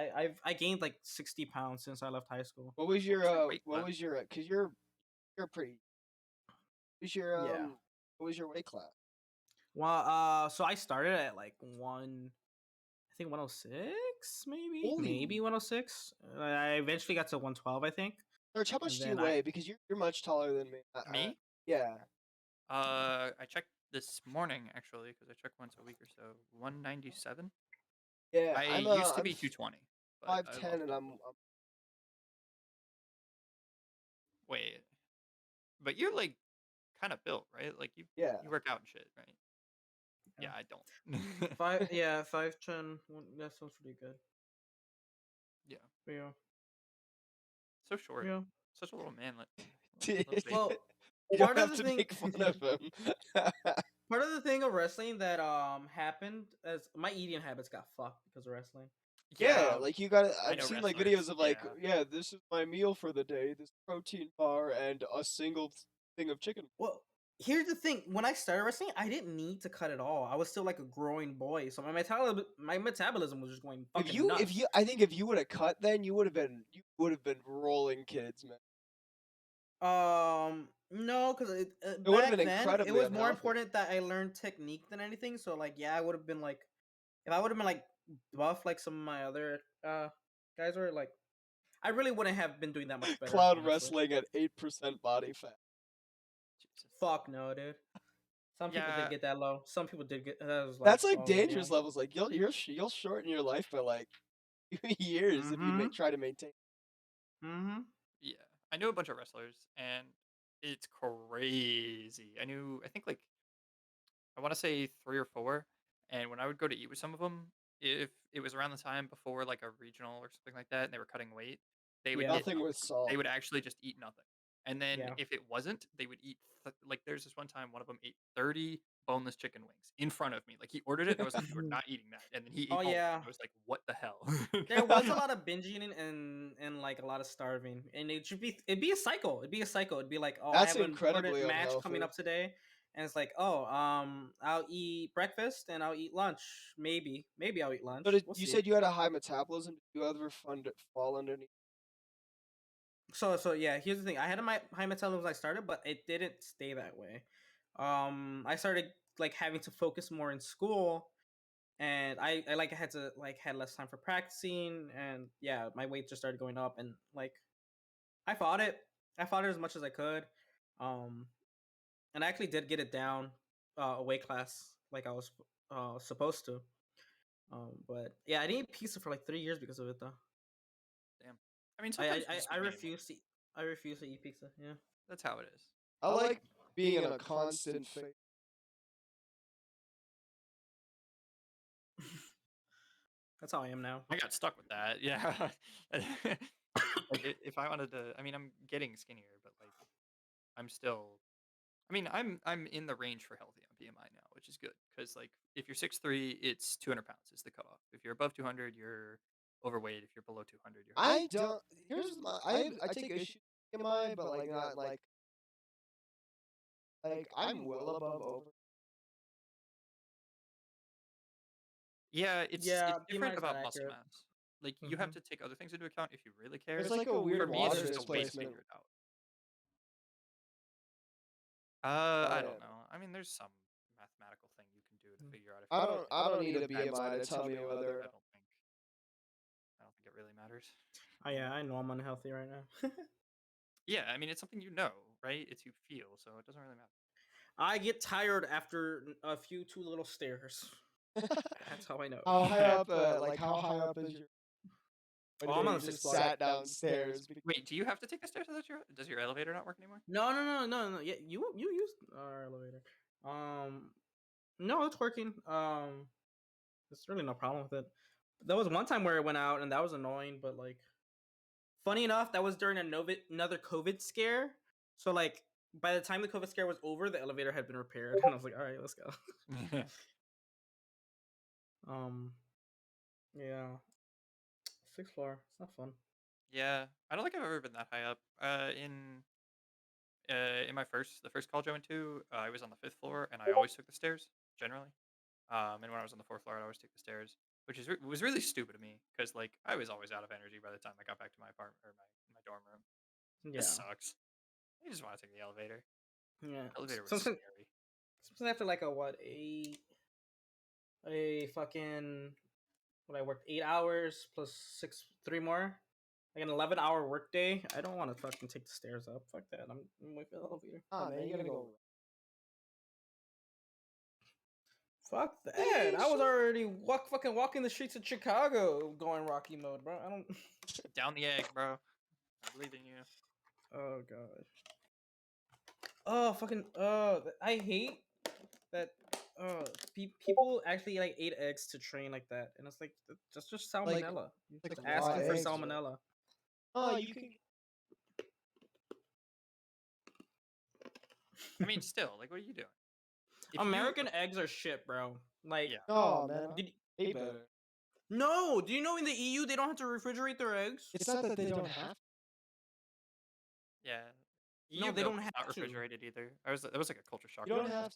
I gained like 60 pounds since I left high school. What was your weight what class? was your because you're pretty. What was your Yeah. what was your weight class? Well, so I started at like I think 106, Holy maybe 106. I eventually got to 112, I think, Serge, how and much do you then I weigh? Because you're much taller than me. Me? Yeah, I checked this morning actually because I check once a week or so. 197. yeah. I used to I'm be 220, but five I ten lost and a little bit. I'm Wait, but you're like kind of built, right? Like you yeah. you work out and shit, right? yeah. Yeah, I don't. 5'10". That sounds pretty good. Yeah, But yeah, so short, yeah. such a little manlet, Dude, little baby. Well, you don't part of have the to thing, make fun of him. part of the thing of wrestling that happened as my eating habits got fucked because of wrestling. Yeah, Yeah, like you got. I I've know seen like wrestlers. videos of like, Yeah, yeah, this is my meal for the day: this protein bar and a single thing of chicken. Well, here's the thing: when I started wrestling, I didn't need to cut at all. I was still like a growing boy, so my metabolism was just going fucking If nuts. you, I think if you would have cut, then you would have been rolling kids, man. No, because It would have back been then it incredibly was more unhealthy. important that I learned technique than anything. So like, yeah, I would have been like, if I would have been like buff like some of my other guys were like, I really wouldn't have been doing that much better. Cloud honestly. wrestling at 8% body fat. Jesus. Fuck no, dude. Some people Yeah. did get that low. Some people did get. That was That's like like oh, dangerous damn. levels. Like you'll shorten your life by like 2 years if you Mm-hmm. try to maintain. Mm-hmm. Yeah. I knew a bunch of wrestlers, and it's crazy. I think like I want to say 3 or 4. And when I would go to eat with some of them, if it was around the time before like a regional or something like that, and they were cutting weight, they would Yeah. get Nothing with nothing. They salt. would actually just eat nothing. And then Yeah. if it wasn't, they would eat like there's this one time one of them ate 30 boneless chicken wings in front of me. Like he ordered it, and I was like, "You are not eating that." And then he ate Oh all of it. yeah. I was like, "What the hell?" There was a lot of binge eating and like a lot of starving, and it'd be a cycle. It'd be a cycle. It'd be like, oh, I That's have an incredibly important match coming unhealthy. up today, and it's like, oh, I'll eat breakfast and I'll eat lunch. Maybe I'll eat lunch. But We'll you see. said you had a high metabolism. Did you ever fall underneath? So yeah, here's the thing. I had my high metabolism when I started, but it didn't stay that way. I started like having to focus more in school, and I like had to like had less time for practicing, and yeah, my weight just started going up, and like I fought it. I fought it as much as I could, um, and I actually did get it down a weight class like I was supposed to. But yeah, I didn't eat pizza for like 3 years because of it though. Damn. I mean, I I, sometimes you I just I be made. refuse to. I refuse to eat pizza. Yeah. That's how it is. I like being in a constant phase. That's how I am now. I got stuck with that. Yeah. Like if I wanted to, I mean, I'm getting skinnier, but like I'm still. I mean, I'm in the range for healthy on BMI now, which is good because like if you're 6'3", it's 200 pounds is the cutoff. If you're above 200, you're overweight. If you're below 200, you're healthy. I don't. Here's my. I take issue with BMI, but like not like I'm well above over. Yeah, Yeah, it's BMI different is not about muscle accurate. mass. Like you have to take other things into account if you really care. There's like a For weird me, it's water just a way to displacement. figure it out. Oh I yeah. don't know. I mean, there's some mathematical thing you can do to figure out if I you're don't. really I don't healthy, need a but BMI to tell me whether. I don't think it really matters. Oh yeah, I know I'm unhealthy right now. Yeah, I mean, it's something you know, right? It's you feel, so it doesn't really matter. I get tired after a few too little stairs. That's how I know. How high up? Like how high up is your? Oh, I'm on You the just sixth floor. sat downstairs. Wait, do you have to take the stairs? Does your elevator not work anymore? No. Yeah, you used our elevator. No, it's working. There's really no problem with it. There was one time where it went out, and that was annoying. But like, funny enough, that was during another COVID scare. So like, by the time the COVID scare was over, the elevator had been repaired, and I was like, all right, let's go. Um, yeah, sixth floor. It's not fun. Yeah, I don't think I've ever been that high up. In the first college I went to, I was on the 5th floor, and I always took the stairs generally. And when I was on the 4th floor, I'd always take the stairs, which was really stupid of me because like I was always out of energy by the time I got back to my apartment or my dorm room. Yeah, This sucks. I just want to take the elevator. yeah. Elevator was Sometimes, scary. sometimes after like a fucking what I worked 8 hours plus 3 more, like an 11-hour workday. I don't want to fucking take the stairs up. Fuck that. I'm with the elevator. Ah man, you gotta go. Fuck that. I was already fucking walking the streets of Chicago going Rocky mode, bro. I don't. Down the egg, bro. I believe in you. Oh god. Oh fucking. Oh, I hate that. People actually like ate eggs to train like that, and it's like that's just salmonella. You're like just raw asking for eggs, right? salmonella. Oh, you can. I mean, still, like, what are you doing? If American eggs are shit, bro. Like, yeah, Oh man, did, way better. no. Do you know in the EU they don't have to refrigerate their eggs? It's not that they don't have. yeah. No, EU they milk don't is have not to. refrigerated either. That was like a culture shock. You don't have.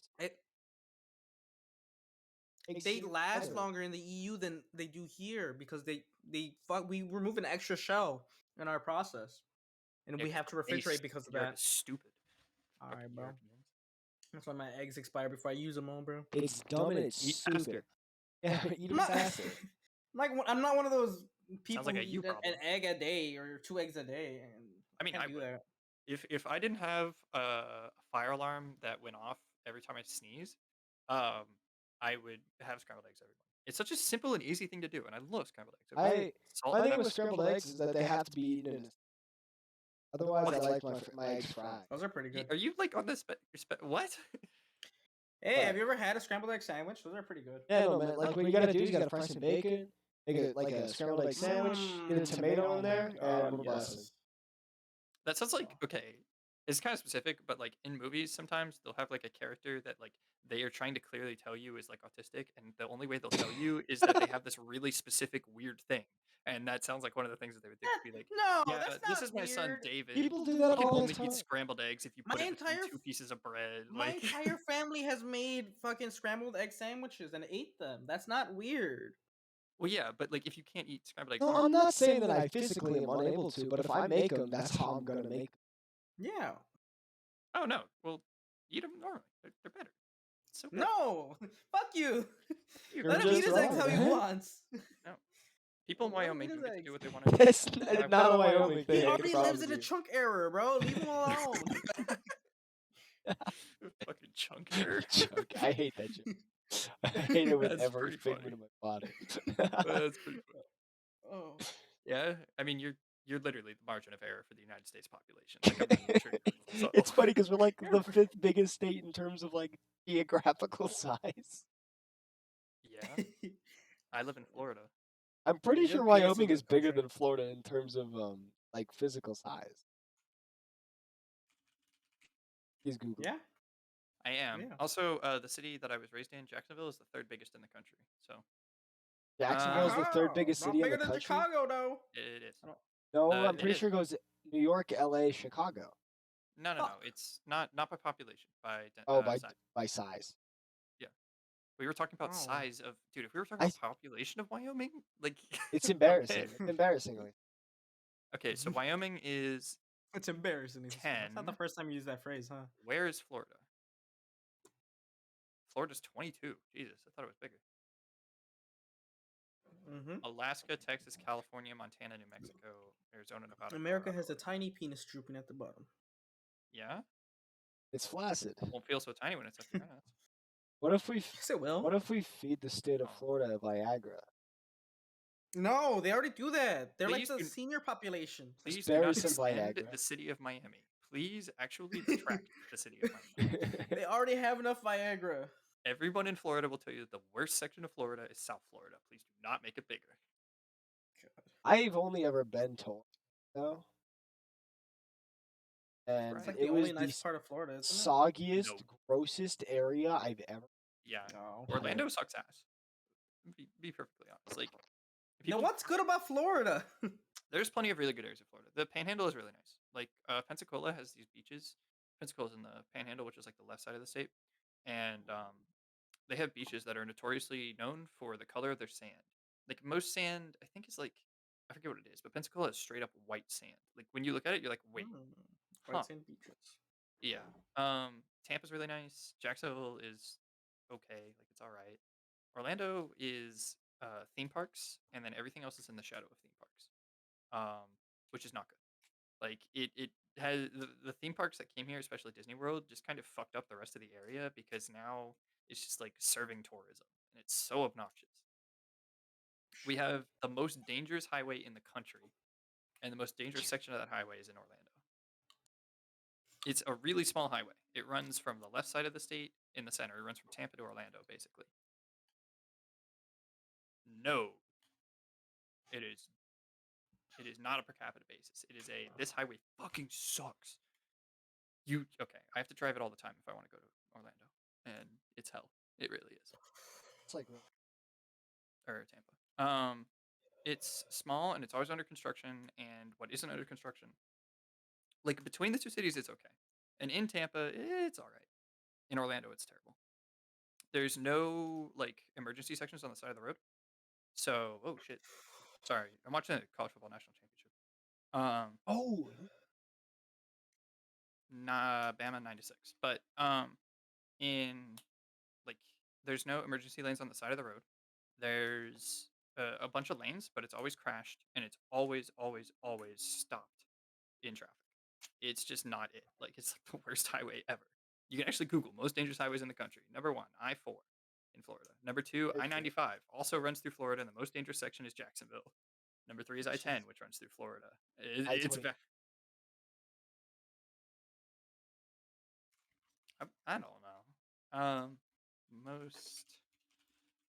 They last longer in the EU than they do here because we remove an extra shell in our process, and we have to refrigerate because of Europe that. is stupid. All Fucking right, bro. Europeans. That's why my eggs expire before I use them all, bro. It's dumb and it's Eat stupid. faster. Yeah, eat them faster. I'm not one of those Sounds people like who a you eat an problem. egg a day or 2 eggs a day, and I I mean, can't I do would. that. If I didn't have a fire alarm that went off every time I sneeze, um, I would have scrambled eggs every morning. It's such a simple and easy thing to do, and I love scrambled eggs. Okay, I salt my them. thing with scrambled eggs is that they have to be eaten in. Otherwise, I What? like my eggs fried. Those are pretty good. Are you like on this? What? Hey, have But you ever had a scrambled egg sandwich? Those are pretty good. yeah, no man. Like what you gotta do is you gotta fry some bacon, make it like a scrambled egg sandwich, get a tomato Oh in my there, god, and we're busting. yes. That sounds like okay. It's kind of specific, but like in movies, sometimes they'll have like a character that like they are trying to clearly tell you is like autistic, and the only way they'll tell you is that they have this really specific weird thing, and that sounds like one of the things that they would do. Be like, No, yeah, that's this is not my son weird. David. People do He that can all the only eat time. scrambled eggs if you My put it between entire two pieces of bread. my Like, entire family has made fucking scrambled egg sandwiches and ate them. That's not weird. well, yeah, but like if you can't eat scrambled eggs, No, normally, I'm not saying that I physically am unable to, but if I make them, that's how I'm gonna make them. Yeah. oh no, well, eat them normally. They're better. It's so good. No. Fuck you. You You're Let guys him eat just his eggs wrong, how he man. wants. no. People in Let him eat Wyoming his don't get to eggs. do what they want to do. That's Why not a would I? Wyoming He thing. I can already lives promise in a you. chunk error, bro. Leave him alone. Fucking chunk error. Joke. I hate that joke. I hate it with That's every pretty figment funny. of my body. That's pretty funny. Oh. Yeah, I mean you're literally the margin of error for the United States population. Like I'm not even sure you're like subtle. It's funny because we're like You're the fifth biggest state in terms of like geographical size. Yeah, I live in Florida. I'm pretty You're sure the PS of Wyoming this is bigger country. than Florida in terms of like physical size. He's Google. Yeah. I am. Yeah. Also, the city that I was raised in, Jacksonville, is the third biggest in the country. So, Jacksonville is the third biggest Not city in bigger the than country. Chicago though. it is. I don't- No, I'm It pretty is. sure it goes New York, LA, Chicago. No. Fuck. It's not by population, by Oh, size. by size. Yeah, we were talking about Oh. size of dude. If we were talking I about population of Wyoming, like It's embarrassing. okay, It's embarrassingly. okay. So Wyoming is It's embarrassing. It's not the 10. first time you use that phrase, huh? Where is Florida? Florida's 22. Jesus, I thought it was bigger. Mm-hmm. Alaska, Texas, California, Montana, New Mexico, Arizona, Nevada, America Colorado. has a tiny penis drooping at the bottom. Yeah, It's flaccid. won't feel so tiny when it's up your ass. What if we Yes, it will. what if we feed the state of Oh. Florida Viagra? No, they already do that. They're Please like the do- senior population. Please bury do not some expand Viagra. the city of Miami. Please actually detract the city of Miami. They already have enough Viagra. Everyone in Florida will tell you that the worst section of Florida is South Florida. Please do not make it bigger. I've only ever been to Orlando, and It's like it the was only the nice part of Florida, isn't it? soggiest, Nope. grossest area I've ever. Yeah, No. Orlando sucks ass. Be perfectly honest. Like Then people, what's good about Florida? there's plenty of really good areas of Florida. The Panhandle is really nice. Like Pensacola has these beaches. Pensacola's in the Panhandle, which is like the left side of the state, and they have beaches that are notoriously known for the color of their sand. Like most sand, I think is like I forget what it is, but Pensacola is straight up white sand. Like when you look at it, you're like, wait, huh? White sand beaches. Yeah. Tampa's really nice. Jacksonville is okay, like it's all right. Orlando is theme parks, and then everything else is in the shadow of theme parks, which is not good. Like it has the theme parks that came here, especially Disney World, just kind of fucked up the rest of the area because now it's just like serving tourism, and it's so obnoxious. We have the most dangerous highway in the country, and the most dangerous section of that highway is in Orlando. It's a really small highway. It runs from the left side of the state in the center. It runs from Tampa to Orlando, basically. No, it is. It is not a per capita basis. It is a this highway fucking sucks. You okay? I have to drive it all the time if I want to go to Orlando, and it's hell. It really is. It's like Or Tampa. It's small and it's always under construction. And what isn't under construction, like between the two cities, it's okay. And in Tampa, it's all right. In Orlando, it's terrible. There's no like emergency sections on the side of the road. So, oh shit. Sorry, I'm watching the college football national championship. oh, Nah, Bama 96. But in like there's no emergency lanes on the side of the road. There's a bunch of lanes, but it's always crashed and it's always, always, always stopped in traffic. It's just not it. Like it's like the worst highway ever. You can actually Google most dangerous highways in the country. Number one, I-4 in Florida. Number two, Okay. I-95 also runs through Florida, and the most dangerous section is Jacksonville. Number three is I-10, Jeez. which runs through Florida. It's I-20. I don't know. Most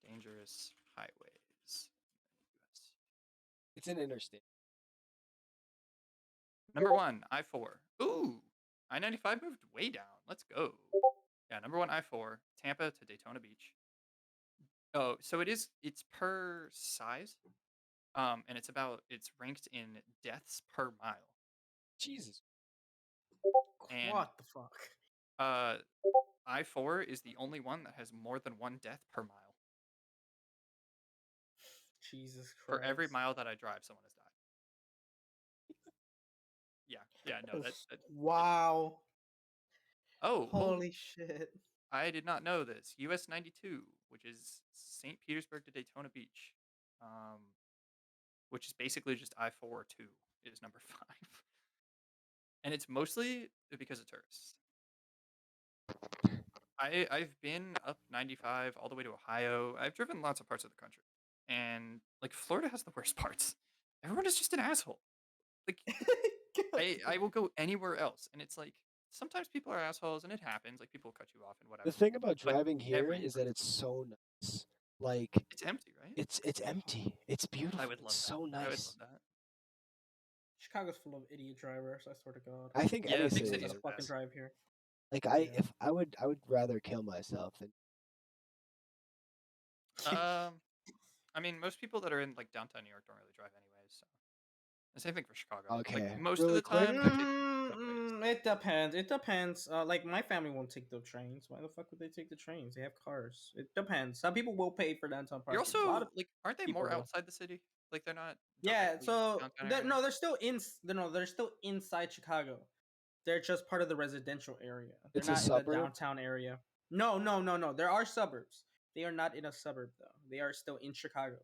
dangerous highways in the U.S. It's an interstate. Number one, I-4. Ooh, I-95 moved way down. Let's go. Yeah, number one, I-4, Tampa to Daytona Beach. Oh, so it's per size. And it's ranked in deaths per mile. Jesus. And What the fuck? uh I-4 is the only one that has more than one death per mile. Jesus For every Christ. mile that I drive, someone has died. Yeah, yeah, no, it, Wow. oh, holy! Holy shit. I did not know this. US 92, which is St. Petersburg to Daytona Beach, um, which is basically just I-4 2 is number 5, and it's mostly because of tourists. I've been up 95 all the way to Ohio. I've driven lots of parts of the country, and like Florida has the worst parts. Everyone is just an asshole. Like God I will go anywhere else, and it's like sometimes people are assholes, and it happens. Like people cut you off and The whatever. thing about But driving here every is that place, it's so nice. Like it's empty, right? it's empty. It's I beautiful. would It's love that. so I would nice. love that. Chicago's full of idiot drivers, I swear to God. I think Yeah, any big People city that is cities just are fucking best. drive here. like Yeah. I would rather kill myself than Um, I mean, most people that are in like downtown New York don't really drive anyways. So the same thing for Chicago. Like okay. most of Really the quick. time, they're taking subways. It depends. It depends. Like my family won't take the trains. Why the fuck would they take the trains? They have cars. It depends. Some people will pay for downtown You're parking. A lot of also like, aren't they people more will. outside the city? Like they're not Yeah. directly So downtown area. no, they're still in. No, they're still inside Chicago. They're just part of the residential area. They're It's a not in the suburb. downtown area. No, no, no, no. There are suburbs. They are not in a suburb though. They are still in Chicago.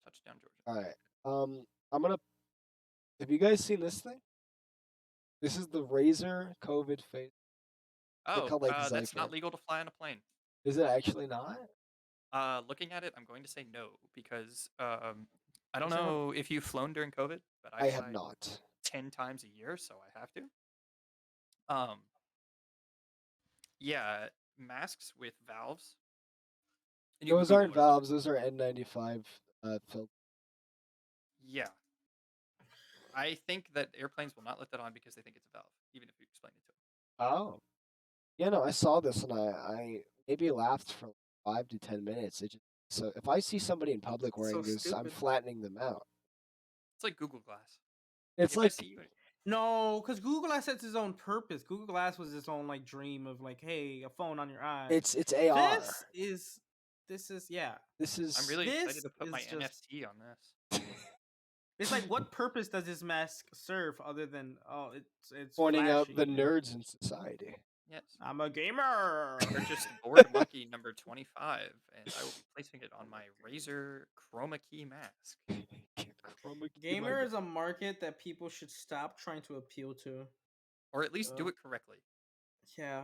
Touchdown, Georgia. All right. I'm gonna. Have you guys seen this thing? This is the Razer COVID face. They're Oh, called like that's not Zypher. legal to fly on a plane. Is it actually not? Looking at it, I'm going to say no because I don't Yes or no? know if you've flown during COVID, but I I have fly not. 10 times a year, so I have to. Um, yeah, masks with valves, and you can Those Google aren't it. valves. Those are N95 filters. Yeah, I think that airplanes will not let that on because they think it's a valve, even if you explain it to them. Oh. Yeah, no, I saw this and I maybe laughed for 5 to 10 minutes. It just, so if I see somebody in public So wearing this, I'm stupid. flattening them out. It's like Google Glass. Like It's if I like see you, No, because Google Glass has its own purpose. Google Glass was its own like dream of like, hey, a phone on your eye. it's AR. This is, this is yeah. This I'm is really excited This to put my is just. NFT on this. It's like, what purpose does this mask serve other than it's pointing out the flashy and nerds in society. Yes. I'm a gamer. Purchased Board Monkey number 25, and I will be placing it on my Razer Chroma Key mask. Chroma key my Gamer is a market that people should stop trying to appeal to. Or at least do it correctly. Yeah,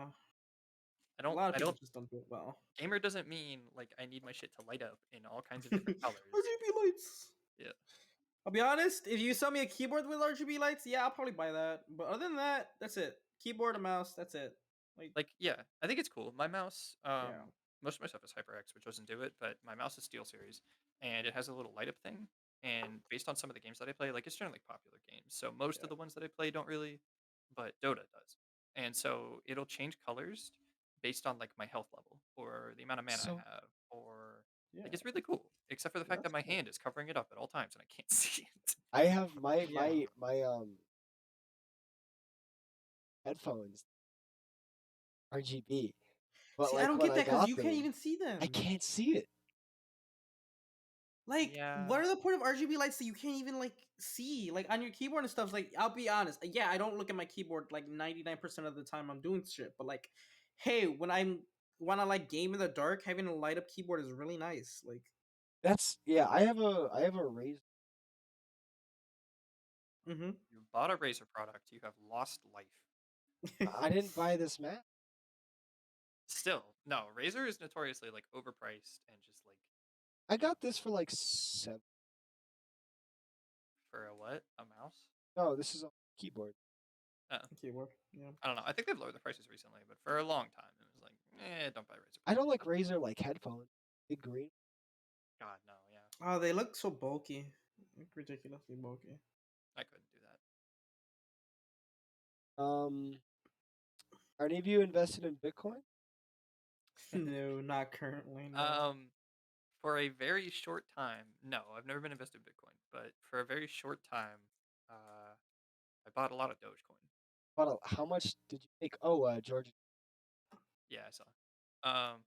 I a lot of I people don't just don't do it well. gamer doesn't mean like I need my shit to light up in all kinds of different colors. RGB lights. Yeah. I'll be honest. If you sell me a keyboard with RGB lights, yeah, I'll probably buy that. But other than that, that's it. Keyboard and mouse. That's it. Like yeah, I think it's cool. My mouse Yeah. most of my stuff is HyperX, which doesn't do it, but my mouse is Steel Series and it has a little light up thing. And based on some of the games that I play, like it's generally popular games. So most Yeah. of the ones that I play don't really, but Dota does. And so it'll change colors based on like my health level or the amount of mana I so have or Yeah. like it's really cool. Except for the fact that That's my cool. hand is covering it up at all times and I can't see it. I have my Yeah. headphones RGB. But See, I like don't when get I that because got you can't them, even see I them. can't see it. Like, Yeah. what are the point of RGB lights that you can't even like see? Like on your keyboard and stuff. Like, I'll be honest. Yeah, I don't look at my keyboard like 99% of the time I'm doing shit. But like, hey, when I like game in the dark, having a light up keyboard is really nice. Like, Yeah. I have a razor. Mm-hmm. You bought a Razer product, you have lost life. I didn't buy this mat. Still, no, Razer is notoriously like overpriced and just like, I you know, got this for like 7. for a what? A mouse? No, this is a keyboard. Uh, Keyboard. Yeah. I don't know. I think they've lowered the prices recently, but for a long time it was like, don't buy Razer I don't products. like Razer like headphones. Big green. God, no, yeah, Oh, they look so bulky. Like ridiculously bulky. I couldn't do Um, are any of you invested in Bitcoin? that. No, not currently. No. For a very short time, no, I've never been invested in Bitcoin, but for a very short time, I bought a lot of Dogecoin. How much did you make? Oh, Georgia. Yeah, I saw. Um,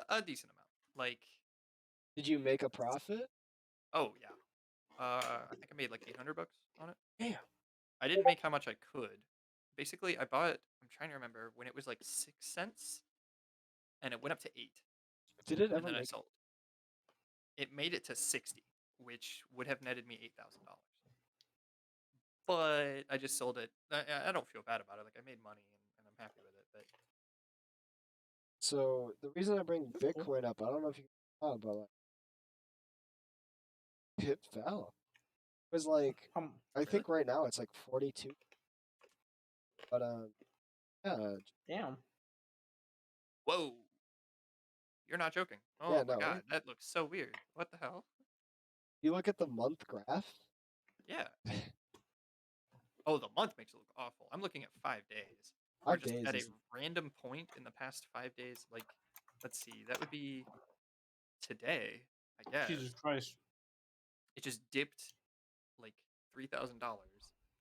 a decent amount. Like, Did you make a profit? oh yeah, I think I made like 800 bucks on it. Damn. I didn't make how much I could. Basically, I bought. I'm trying to remember when it was like 6 cents, and it went up to 8, Did it and ever then I make? sold. It made it to 60, which would have netted me $8,000. But I just sold it. I don't feel bad about it. Like I made money and I'm happy with it. But So the reason I bring That's cool. Bitcoin up, I don't know if you know, but like it fell. It was like I really, think right now it's like 42. But yeah, Damn. whoa, you're not joking. yeah, Oh my no. god, that looks so weird. What the hell? You look at the month graph. Yeah. Oh, the month makes it look awful. I'm looking at 5 days. We're 5 just days at a is random point in the past 5 days. Like, let's see, that would be today, I Jesus guess. Christ. It just dipped like $3,000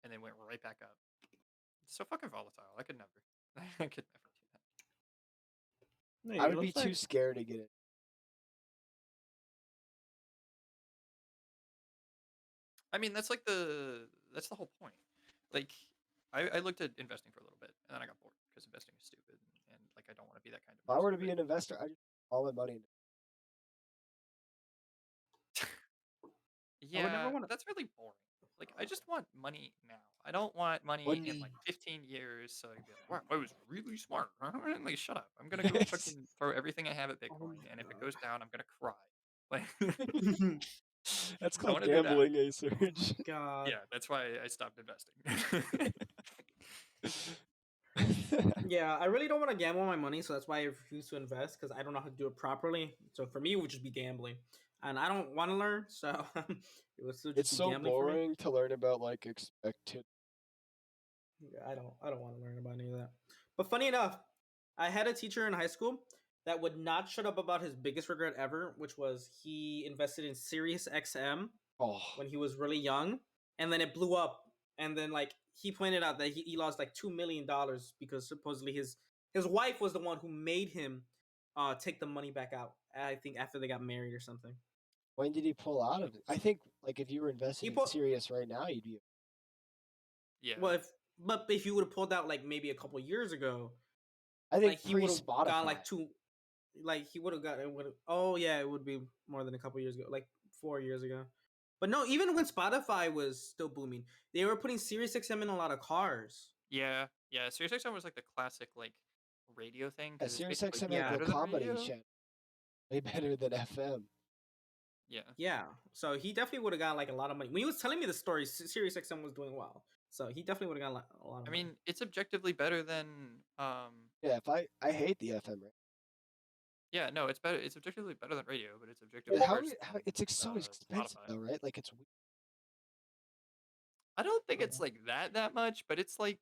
and then went right back up. It's so fucking volatile. I could never. I could never do that. I Hey, it would be looks too like scared to get it. I mean, that's the whole point. Like, I looked at investing for a little bit, and then I got bored because investing is stupid, and like I don't want to be that kind of If I person. were to be an investor, I'd just put all my money into But I would never yeah, want but that's really boring. Like, I just want money now. I don't want money in money. like 15 years, so I'd be like, wow, I was really smart. Like, shut up. I'm gonna go fucking throw everything I have at Oh Bitcoin, and if it my goes down, I'm gonna cry. Like, god. That's I called want to do that. gambling, a Oh my surge. god. Yeah, that's why I stopped investing. Yeah, I really don't want to gamble my money, so that's why I refuse to invest because I don't know how to do it properly. So for me, it would just be gambling, and I don't want to learn, so it would still It's just be so gambling for me. boring to learn about like expected. Yeah, I don't want to learn about any of that. But funny enough, I had a teacher in high school that would not shut up about his biggest regret ever, which was he invested in Sirius XM Oh, when he was really young, and then it blew up. And then like he pointed out that he lost like $2 million because supposedly his wife was the one who made him take the money back out. I think after they got married or something. when did he pull out of it? I think like if you were invested He in put Sirius right now, you'd be Yeah. well, if but if you would have pulled out like maybe a couple years ago, I think like he pre would have gone Spotify. like two, like he would have got it. Would oh yeah, it would be more than a couple years ago, like 4 years ago. But no, even when Spotify was still booming, they were putting SiriusXM in a lot of cars. Yeah, yeah. Sirius XM was like the classic like radio thing Yeah, because it's Sirius basically XM had Yeah, the better than comedy radio. channel, way better than FM. Yeah. yeah. So he definitely would have got like a lot of money. When he was telling me the story, SiriusXM was doing well. So he definitely would have got a lot I of money. mean, it's objectively better than Yeah, if I hate the FM. Right? yeah, no, it's better. It's objectively better than radio, but it's But objectively worse than it's so expensive Spotify. though, right? Like it's I don't think Yeah. it's like that much, but it's like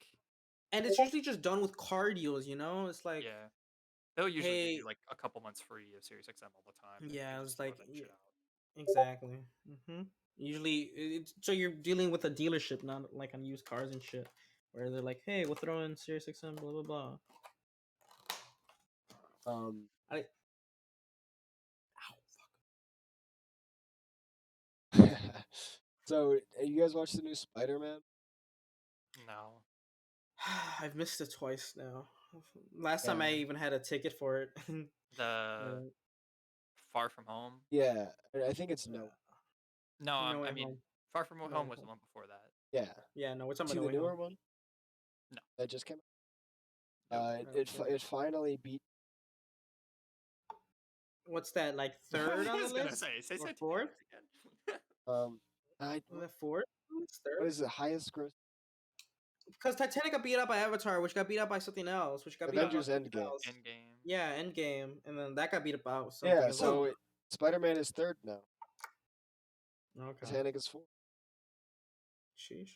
And it's usually just done with car deals, you know? It's like, yeah, they'll usually give you hey, like a couple months free of Sirius XM all the time, and you yeah, can it's just throw like, that yeah, shit out. exactly. Usually, so you're dealing with a dealership, not like on used cars and shit, where they're like, hey, we'll throw in SiriusXM, blah, blah, blah. um. I, ow, So you guys watch the new Spider-Man? No, I've missed it twice now. Last time Yeah, I even had a ticket for it. the Uh, Far From Home. Yeah, I think it's no. No, No I Way mean Home. Far From No Home Way was the Home. one before that. Yeah. Yeah, no, we're talking See about No the Way newer Home. one No, that just came out? nope. I don't think. It finally beat. What's that? Like I third on the was gonna list say or Titanic fourth? again. I Was that fourth? what Third? is the highest gross? Because Titanic got beat up by Avatar, which got beat up by something else, which got beat up by Avengers something Endgame. else. Endgame. Yeah, Endgame, and then that got beat up by something Yeah, as so well. Spider-Man is third now. Okay. Titanic is fourth. Sheesh.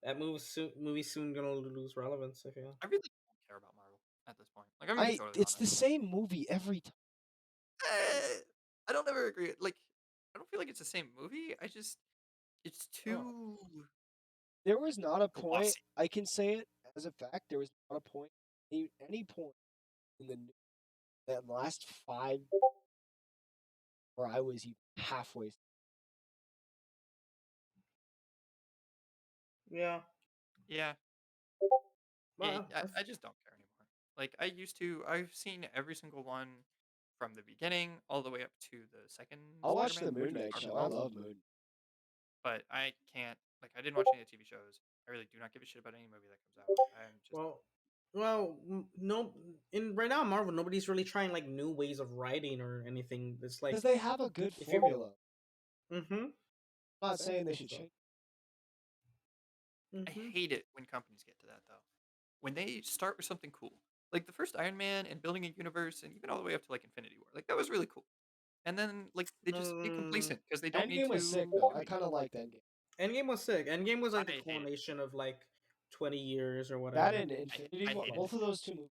That movie soon gonna lose relevance. I feel. I really don't care about Marvel at this point. Like I'm gonna be totally It's the honest. same movie every time. I don't ever agree. Like I don't feel like it's the same movie. It's Oh, too There was not a point. glossy. I can say it as a fact. There was not a point, any point in that last 5 where I was even halfway. yeah. Yeah, Well, I just don't care anymore. Like I used to. I've seen every single one from the beginning all the way up to the second I'll watch Spider-Man, the which Moon was Knight Far From show. I Home. love Moon. But I can't. Like I didn't watch any of the TV shows. I really do not give a shit about any movie that comes out. I'm just no. In right now, Marvel, nobody's really trying like new ways of writing or anything. It's like Because they have a good if you. formula. Mm-hmm. I'm not saying they should change. I Mm-hmm. hate it when companies get to that though. When they start with something cool, like the first Iron Man and building a universe, and even all the way up to like Infinity War, like that was really cool. And then like they just get Mm, complacent because they don't need Endgame was sick to though. do I anything. kind of liked Endgame. Endgame was sick. Endgame was like the I hate it. culmination of like 20 years or That whatever. and Infinity I War, hated it. both of those two movies.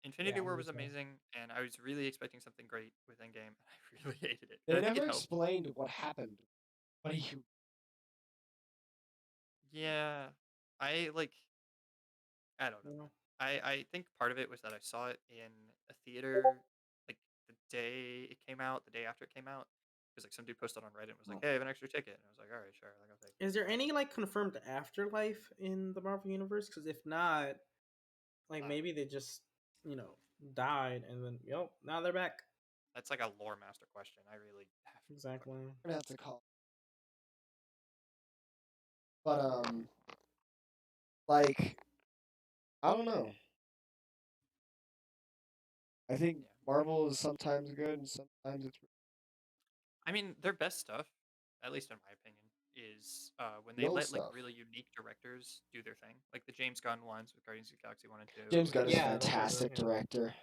Infinity Yeah, War me was too. amazing, and I was really expecting something great with Endgame, and I really hated it. But They I think it never helped. explained what happened. What do you? Yeah, I like. I don't know, You know? man. I think part of it was that I saw it in a theater like the day it came out, the day after it came out. Because like some dude posted on Reddit and was like, "Hey, I have an extra ticket," and I was like, "All right, sure, like I'll take it." Is there Whatever. any like confirmed afterlife in the Marvel universe? Because if not, like Uh, maybe they just died and then now they're back. that's like a lore master question. I really have no fucking Exactly. We're gonna have to call. But like I don't know. I think yeah. Marvel is sometimes good and sometimes it's I mean, their best stuff, at least in my opinion, is when the they old let like stuff. really unique directors do their thing, like the James Gunn ones with Guardians of the Galaxy 1 and 2, James Gunn is a Yeah, those are good. fantastic Yeah. director.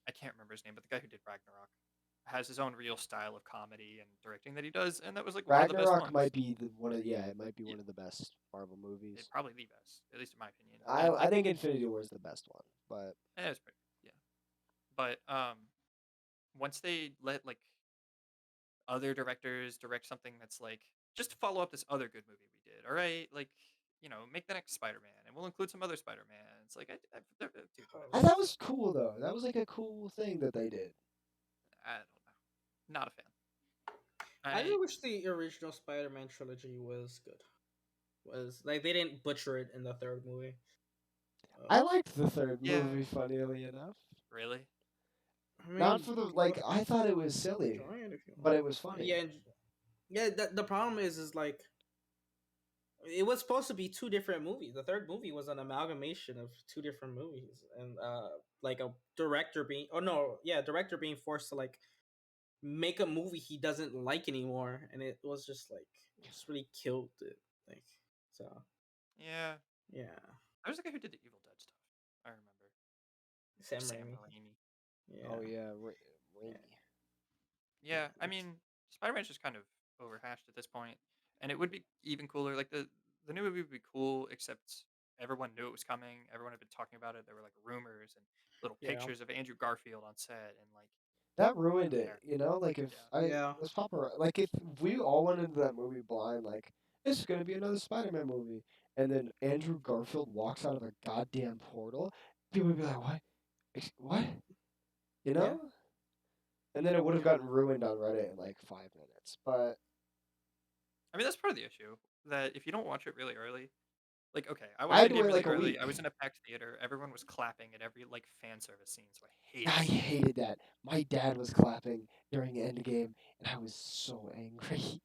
I can't remember his name, but the guy who did Ragnarok has his own real style of comedy and directing that he does, and that was like one of the best Ragnarok ones. might be it might be Yeah, one of the best Marvel it movies. probably the best, at least in my opinion. And I like, think Infinity War is the best one, but it's pretty, yeah. But once they let like other directors direct something that's like just to follow up this other good movie we did, all right, like make the next Spider-Man, and we'll include some other Spider-Man. It's like, dude, whatever. that was cool though. That was like a cool thing that they did. I don't know, not a fan. I I just wish the original Spider-Man trilogy was good. Was like they didn't butcher it in the third movie. I liked the third Yeah, movie, funnily enough. really. I Not mean, for the I thought it was silly, enjoy it if you but want. it was funny. Yeah, yeah. The problem is like it was supposed to be two different movies. The third movie was an amalgamation of two different movies, and like a director being director being forced to like make a movie he doesn't like anymore, and it was just like it just really killed it. Like so, Yeah, yeah, there's a guy who did the Evil Dead stuff. I remember Sam Sam Raimi. Raimi. Oh Yeah, yeah, yeah, Raimi. Yeah, I mean, Spider-Man's just kind of overhashed at this point, and it would be even cooler. Like the new movie would be cool, except everyone knew it was coming. Everyone had been talking about it. There were like rumors and little yeah, pictures of Andrew Garfield on set, and like That ruined it, there. you know. Like if Yeah, I yeah. was like if we all went into that movie blind, like this is gonna be another Spider-Man movie, and then Andrew Garfield walks out of a goddamn portal, people would be like, "What? What?" You Yeah. know? And then it would have gotten ruined on Reddit in like 5 minutes. But I mean that's part of the issue that if you don't watch it really early, Like, okay, I I watched had the to game wait really like a early. I week. was in a packed theater. Everyone was clapping at every like fan service scene, so I hated I seeing it. hated that. My dad was clapping during Endgame, and I was so angry.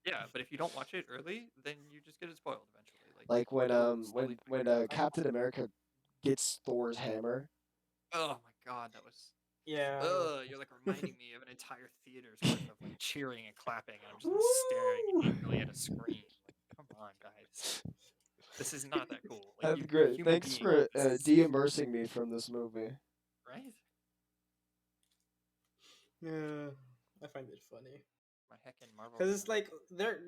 Yeah, but if you don't watch it early, then you just get it spoiled eventually. Like Like when you'll slowly when figure it out. Captain America gets Thor's hammer. Oh my god, that was. Yeah. Ugh, you're like reminding me of an entire theater's worth of like cheering and clapping, and I'm just like staring Woo! intently at a screen. Like, come on, guys, this is not that cool. Like That's you're great. human Thanks beings. for This is de-immersing me from this movie. right. Yeah, I find it funny My heckin' Marvel because it's fan. like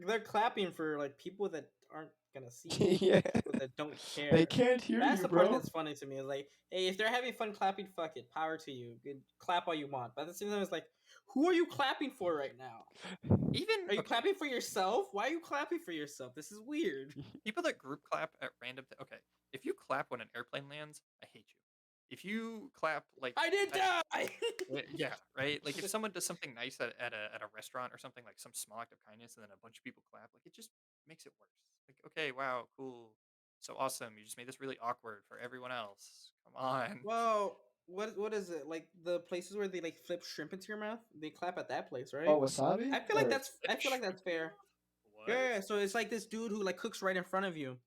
they're clapping for like people that aren't gonna see it, Yeah, people that don't they care. can't hear That's you, the part bro. that's funny to me. Is like, hey, if they're having fun clapping, fuck it, power to you. Good, clap all you want. But at the same time, it's like, who are you clapping for right now? Even Are you okay, clapping for yourself? Why are you clapping for yourself? This is weird. people that group clap at random. Okay, if you clap when an airplane lands, I hate you. If you clap like I did at die. Yeah, right. Like if someone does something nice at a restaurant or something, like some small act of kindness, and then a bunch of people clap, like it just makes it worse. Like, okay, wow, cool, so awesome. You just made this really awkward for everyone else. Come on. Well, what is it like the places where they like flip shrimp into your mouth? They clap at that place, Oh, right? wasabi or I feel like Shrimp that's in your fair. mouth? Yeah, What? yeah, yeah. So it's like this dude who like cooks right in front of you,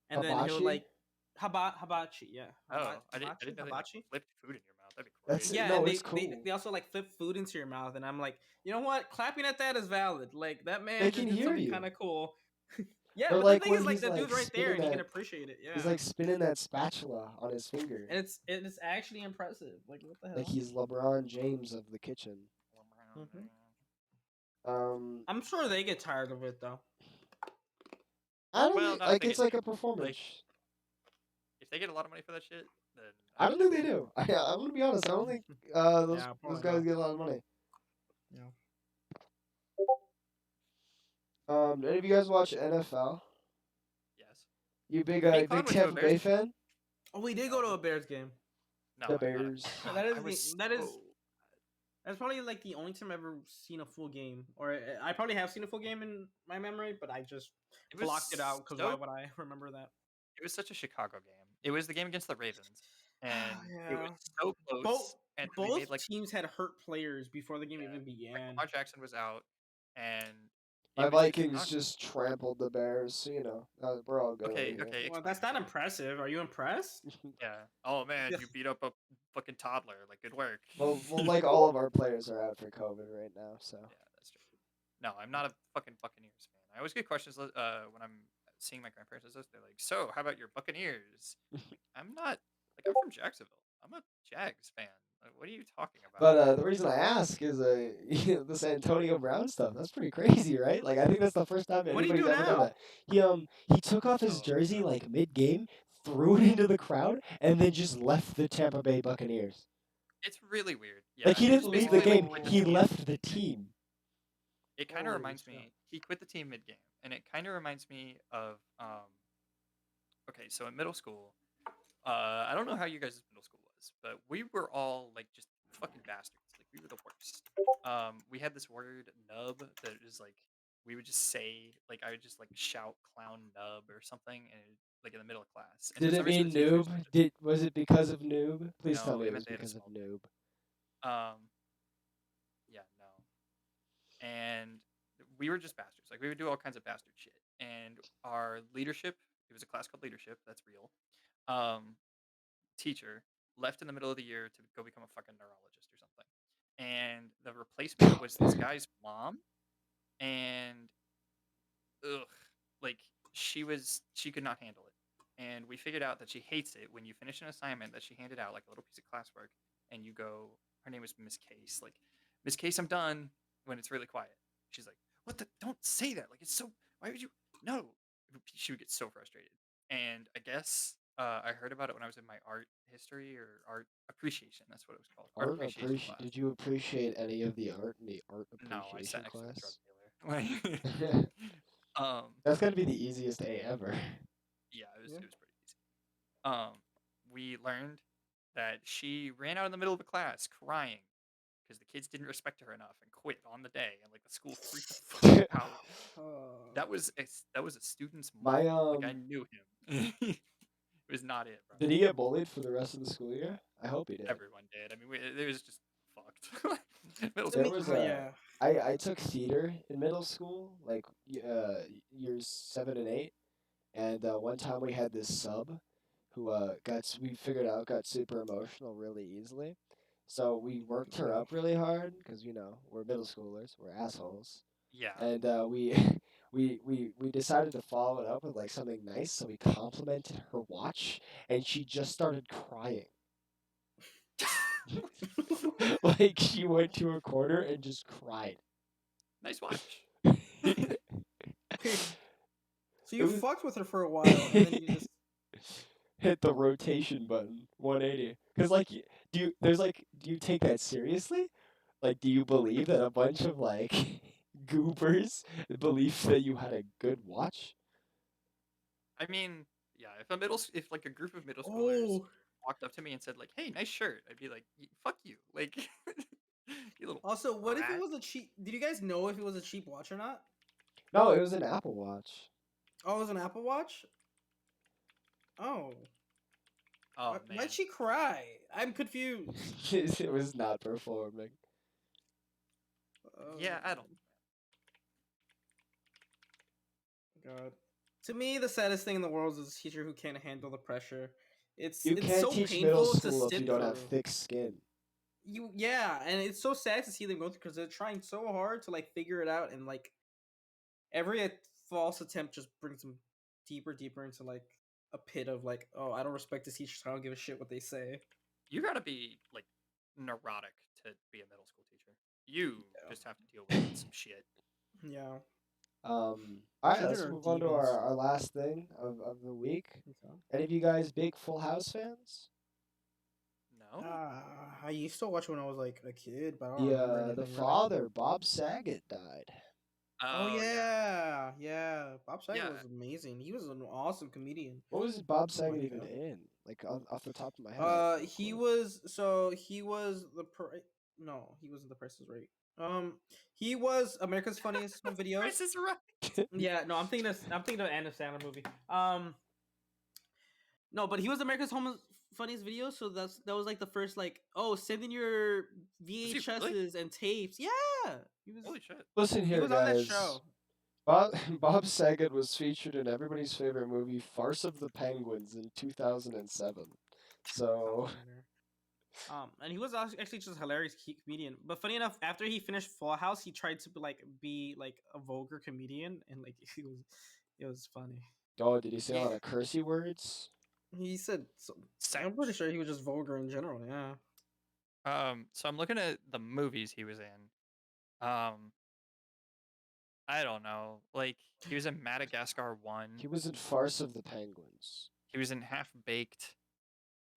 and then he'll hibachi? like hibachi, yeah, Oh, I didn't know they like hibachi. flipped food in your mouth. That'd be That's crazy. Yeah, no, and it's they cool. also like flip food into your mouth, and I'm like, you know what? Clapping at that is valid. Like that They man can just did hear something kind you. of cool. Yeah, Or but the like thing when is, like he's the like dude's right there, spinning and he can that, appreciate it. he's Yeah, like spinning that spatula on his finger, and it's actually impressive. Like what the like hell? he's LeBron James of the kitchen. Hmm. Um, I'm sure they get tired of it though. I don't Well, think not if like they it's get like a paid. Like, performance. if they get a lot of money for that shit, then I I don't don't know. think they do. I'm gonna be honest. I don't think Yeah, those probably guys not. get a lot of money. Yeah. Do any of you guys watch NFL? Yes. Big Saquon went to a Tampa Bears Bay game. fan? Oh, we did go to No, a Bears game. no, The I'm not a. Bears. God, That I is was that is so. that's probably like the only time I've ever seen a full game, or I probably have seen a full game in my memory, but I just It blocked it was out because why so. would I remember that? It was such a Chicago game. It was the game against the Ravens, and it was Yeah. so Both close. And then we both made like teams had hurt players before the game yeah, even like began. Lamar Jackson was out, and it My was just Vikings not just trampled the Bears. So, we're all good over okay. here. Okay, Well, explain that's not yourself. impressive. Are you impressed? Yeah. Oh man, Yeah. you beat up a fucking toddler. Like good work. Well, like all of our players are out for COVID right now. So Yeah, that's true. No, I'm not a fucking Buccaneers fan. I always get questions when I'm seeing my grandparents and stuff. They're like, "So, how about your Buccaneers?" Like, I'm not like I'm from Jacksonville. I'm a Jags fan. Like, what are you talking about? but the reason I ask is this Antonio Brown stuff. That's pretty crazy, right? Like I think that's the first time What do you anybody's do ever done now? that. He took off his Oh jersey no. like mid game, threw it into the crowd, and then just left the Tampa Bay Buccaneers. It's really weird. Like Yeah, he he didn't just leave the basically like game. quit the He Oh, team. left the team. It kind of holy reminds shit! me. He quit the team mid game, and it kind of reminds me of Okay, so in middle school, I don't know how you guys' middle school was, but we were all like just fucking bastards. Like we were the worst. We had this word nub that is like we would just say like I would just like shout clown nub or something, and like in the middle of class, and for Did it some reason the mean teachers noob? would just Was it because of noob? Please tell no. me It it meant was they had a because of small noob. dick. Yeah, no, and we were just bastards. Like we would do all kinds of bastard shit, and our leadership. It was a class called leadership. That's real. Um, teacher left in the middle of the year to go become a fucking neurologist or something. And the replacement was this guy's mom, and ugh, like she could not handle it. And we figured out that she hates it when you finish an assignment that she handed out, like a little piece of classwork, and you go, her name was Miss Case, like, Miss Case, I'm done, when it's really quiet. She's like, what the, don't say that. Like, it's so, why would you, no. She would get so frustrated. And I guess I heard about it when I was in my art history or art appreciation. That's what it was called. Art appreciation class. Did you appreciate any of the art in the art No, I sat appreciation next to a drug class? dealer. Like, um, That's gotta be the easiest A ever. yeah, Yeah. it was pretty easy. We learned that she ran out in the middle of a class crying because the kids didn't respect her enough and quit on the day, and like the school freaked the fuck out. Uh, That was a student's mom. my Like I knew him. it was not it, bro. Did he get bullied for the rest of the school year? I hope he did. Everyone did. I mean, it was just fucked. Middle To There school me, was was rough. yeah. I took theater in middle school, like years 7 and 8, and one time we had this sub who we figured out got super emotional really easily. So we worked her Oh. up really hard because we're middle schoolers, we're assholes, Yeah. and we we decided to follow it up with like something nice. So we complimented her watch, and she just started crying. Like she went to a corner and just cried. Nice watch. It So you was fucked with her for a while, and then you just hit the rotation button 180. Cause like do you take that seriously? Like do you believe that a bunch of like goobers believe that you had a good watch? I mean, yeah. If like a group of middle schoolers oh. walked up to me and said like, "Hey, nice shirt," I'd be like, "Fuck you!" Like, you little Also, what if it brat. was a cheap? Did you guys know if it was a cheap watch or not? No, it was an Apple Watch. Oh, it was an Apple Watch. Oh, Oh why'd man. she cry? I'm confused. It was not performing. Oh Yeah, I don't. God. To me, the saddest thing in the world is a teacher who can't handle the pressure. You It's can't so teach middle painful to school if you sit don't have through. thick skin. Yeah, and it's so sad to see them go through because they're trying so hard to like figure it out, and like every false attempt just brings them deeper into like a pit of like, oh, I don't respect this teacher, so I don't give a shit what they say. You gotta be like neurotic to be a middle school teacher. You Yeah. just have to deal with some shit. Yeah. All right, Children let's are move on to demons. our last thing of the week. Okay. Any of you guys big Full House fans? No. I used to watch when I was like a kid, but I don't remember The anything really. father, Bob Saget, died. Oh Oh yeah. yeah, yeah. Bob Saget Yeah. was amazing. He was an awesome comedian. What was Bob Oh my Saget even god. in? Like off the top of my head, I have no He clue. was he was no, he wasn't the Price is Right. He was America's Funniest Home Videos. Price is right. Yeah, no, I'm thinking of an Adam Sandler movie. No, but he was America's Home Funniest Videos, so that was like the first like, oh, send in your Was he really? VHSs and tapes. Yeah, Holy shit. Listen he here, was on that guys. show. Bob Saget was featured in everybody's favorite movie, Farce of the Penguins, in 2007. So, Doppelganger. And he was actually just a hilarious comedian. But funny enough, after he finished Full House, he tried to be like a vulgar comedian, and like it was funny. oh, did he say a lot Yeah. of cursey words? He said, so, I'm pretty Savage. sure he was just vulgar in general. Yeah. So I'm looking at the movies he was in. I don't know. Like he was in Madagascar 1. He was in Farce of the Penguins. He was in Half Baked.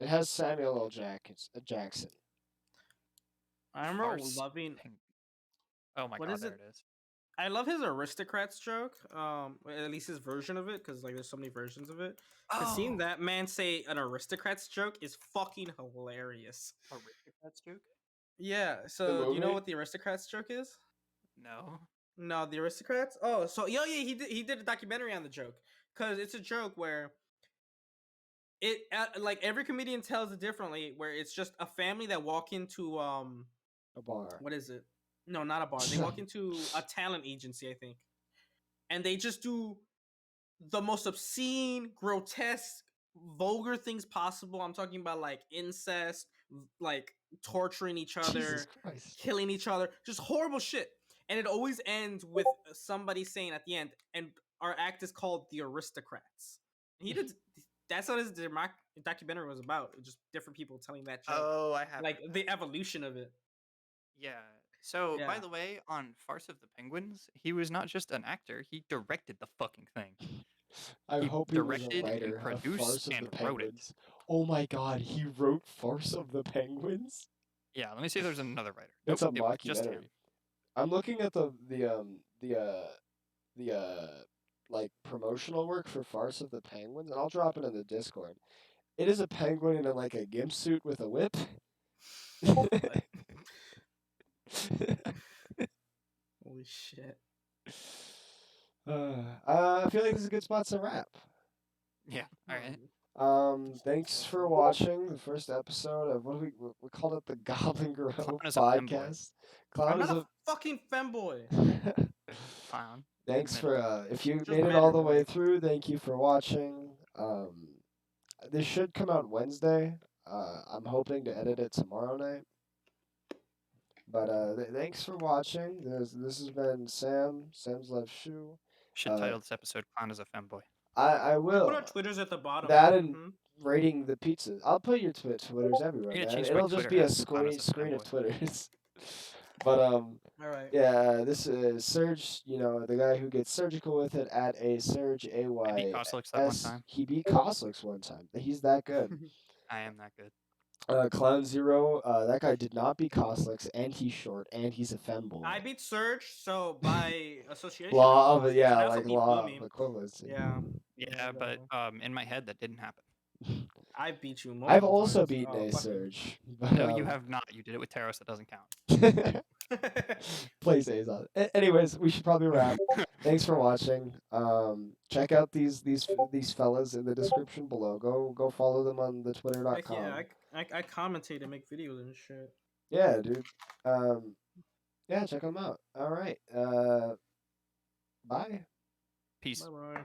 It has Samuel L. Jackson. I remember Farce of loving. Peng- Oh my What god, is there it? it is. I love his aristocrats joke. At least his version of it, because like there's so many versions of it. Because seeing Oh, that man say an aristocrats joke is fucking hilarious. Aristocrats joke? Yeah. The So do you know movie? what the aristocrats joke is? No. No, the aristocrats. Oh, so yeah, he did a documentary on the joke because it's a joke where like every comedian tells it differently. Where it's just a family that walk into A bar. what is it? No, not a bar. They walk into a talent agency, I think, and they just do the most obscene, grotesque, vulgar things possible. I'm talking about like incest, like torturing each Jesus other, Christ. killing each other, just horrible shit. And it always ends with somebody saying at the end, and our act is called The Aristocrats. And he did. That's what his documentary was about. Just different people telling that joke, Oh, I have like heard the that. evolution of it. Yeah. So, by Yeah. the way, on Farce of the Penguins, he was not just an actor, he directed the fucking thing. I He hope he was a directed and writer of produced Farce of the and wrote it. Penguins. Oh my god, he wrote Farce of the Penguins? Yeah, let me see if there's another writer. It's Nope, a it was just him. mockumentary. I'm looking at the like promotional work for Farce of the Penguins, and I'll drop it in the Discord. It is a penguin in like a gimp suit with a whip. What? Holy shit. I feel like this is a good spot to wrap. Yeah. All right. Thanks for watching the first episode of what we called it, the Goblin Grove Clown is a femboy. podcast. I'm Clown not is a a fucking femboy. Clown. Thanks Admit for it. if you Just made it all matter the way boy. through, thank you for watching. This should come out Wednesday. I'm hoping to edit it tomorrow night. But thanks for watching. This has been Sam's Left Shoe. Should title this episode "Clown is a femboy." I Put will. our Twitters at the bottom. That and Mm-hmm. rating the pizzas. I'll put your Twitters everywhere, I'm gonna man. change my It'll just Twitter be a at Clown is a screen of femboy. Twitters. But All right. yeah, this is Serge. You know, the guy who gets surgical with it at a Serge I beat AYS. Koslix that one time. He beat Koslix one time. He's that good. I am that good. Clown Zero. That guy did not beat Koslix, and he's short, and he's a femboy. I beat Surge, so by association. Law I of yeah, also like beat law Boomy. of equivalency. Yeah. Yeah, but in my head that didn't happen. I beat you. I've Multiple also times. beaten a fucking- Surge. But, No, you have not. You did it with Taros. That doesn't count. Play saves on it. Anyways, we should probably wrap. Thanks for watching. Check out these fellas in the description below. Go follow them on the Like, twitter.com. yeah, I commentate and make videos and shit. Yeah, dude. Yeah, check them out. All right. Bye. Peace. Bye bye.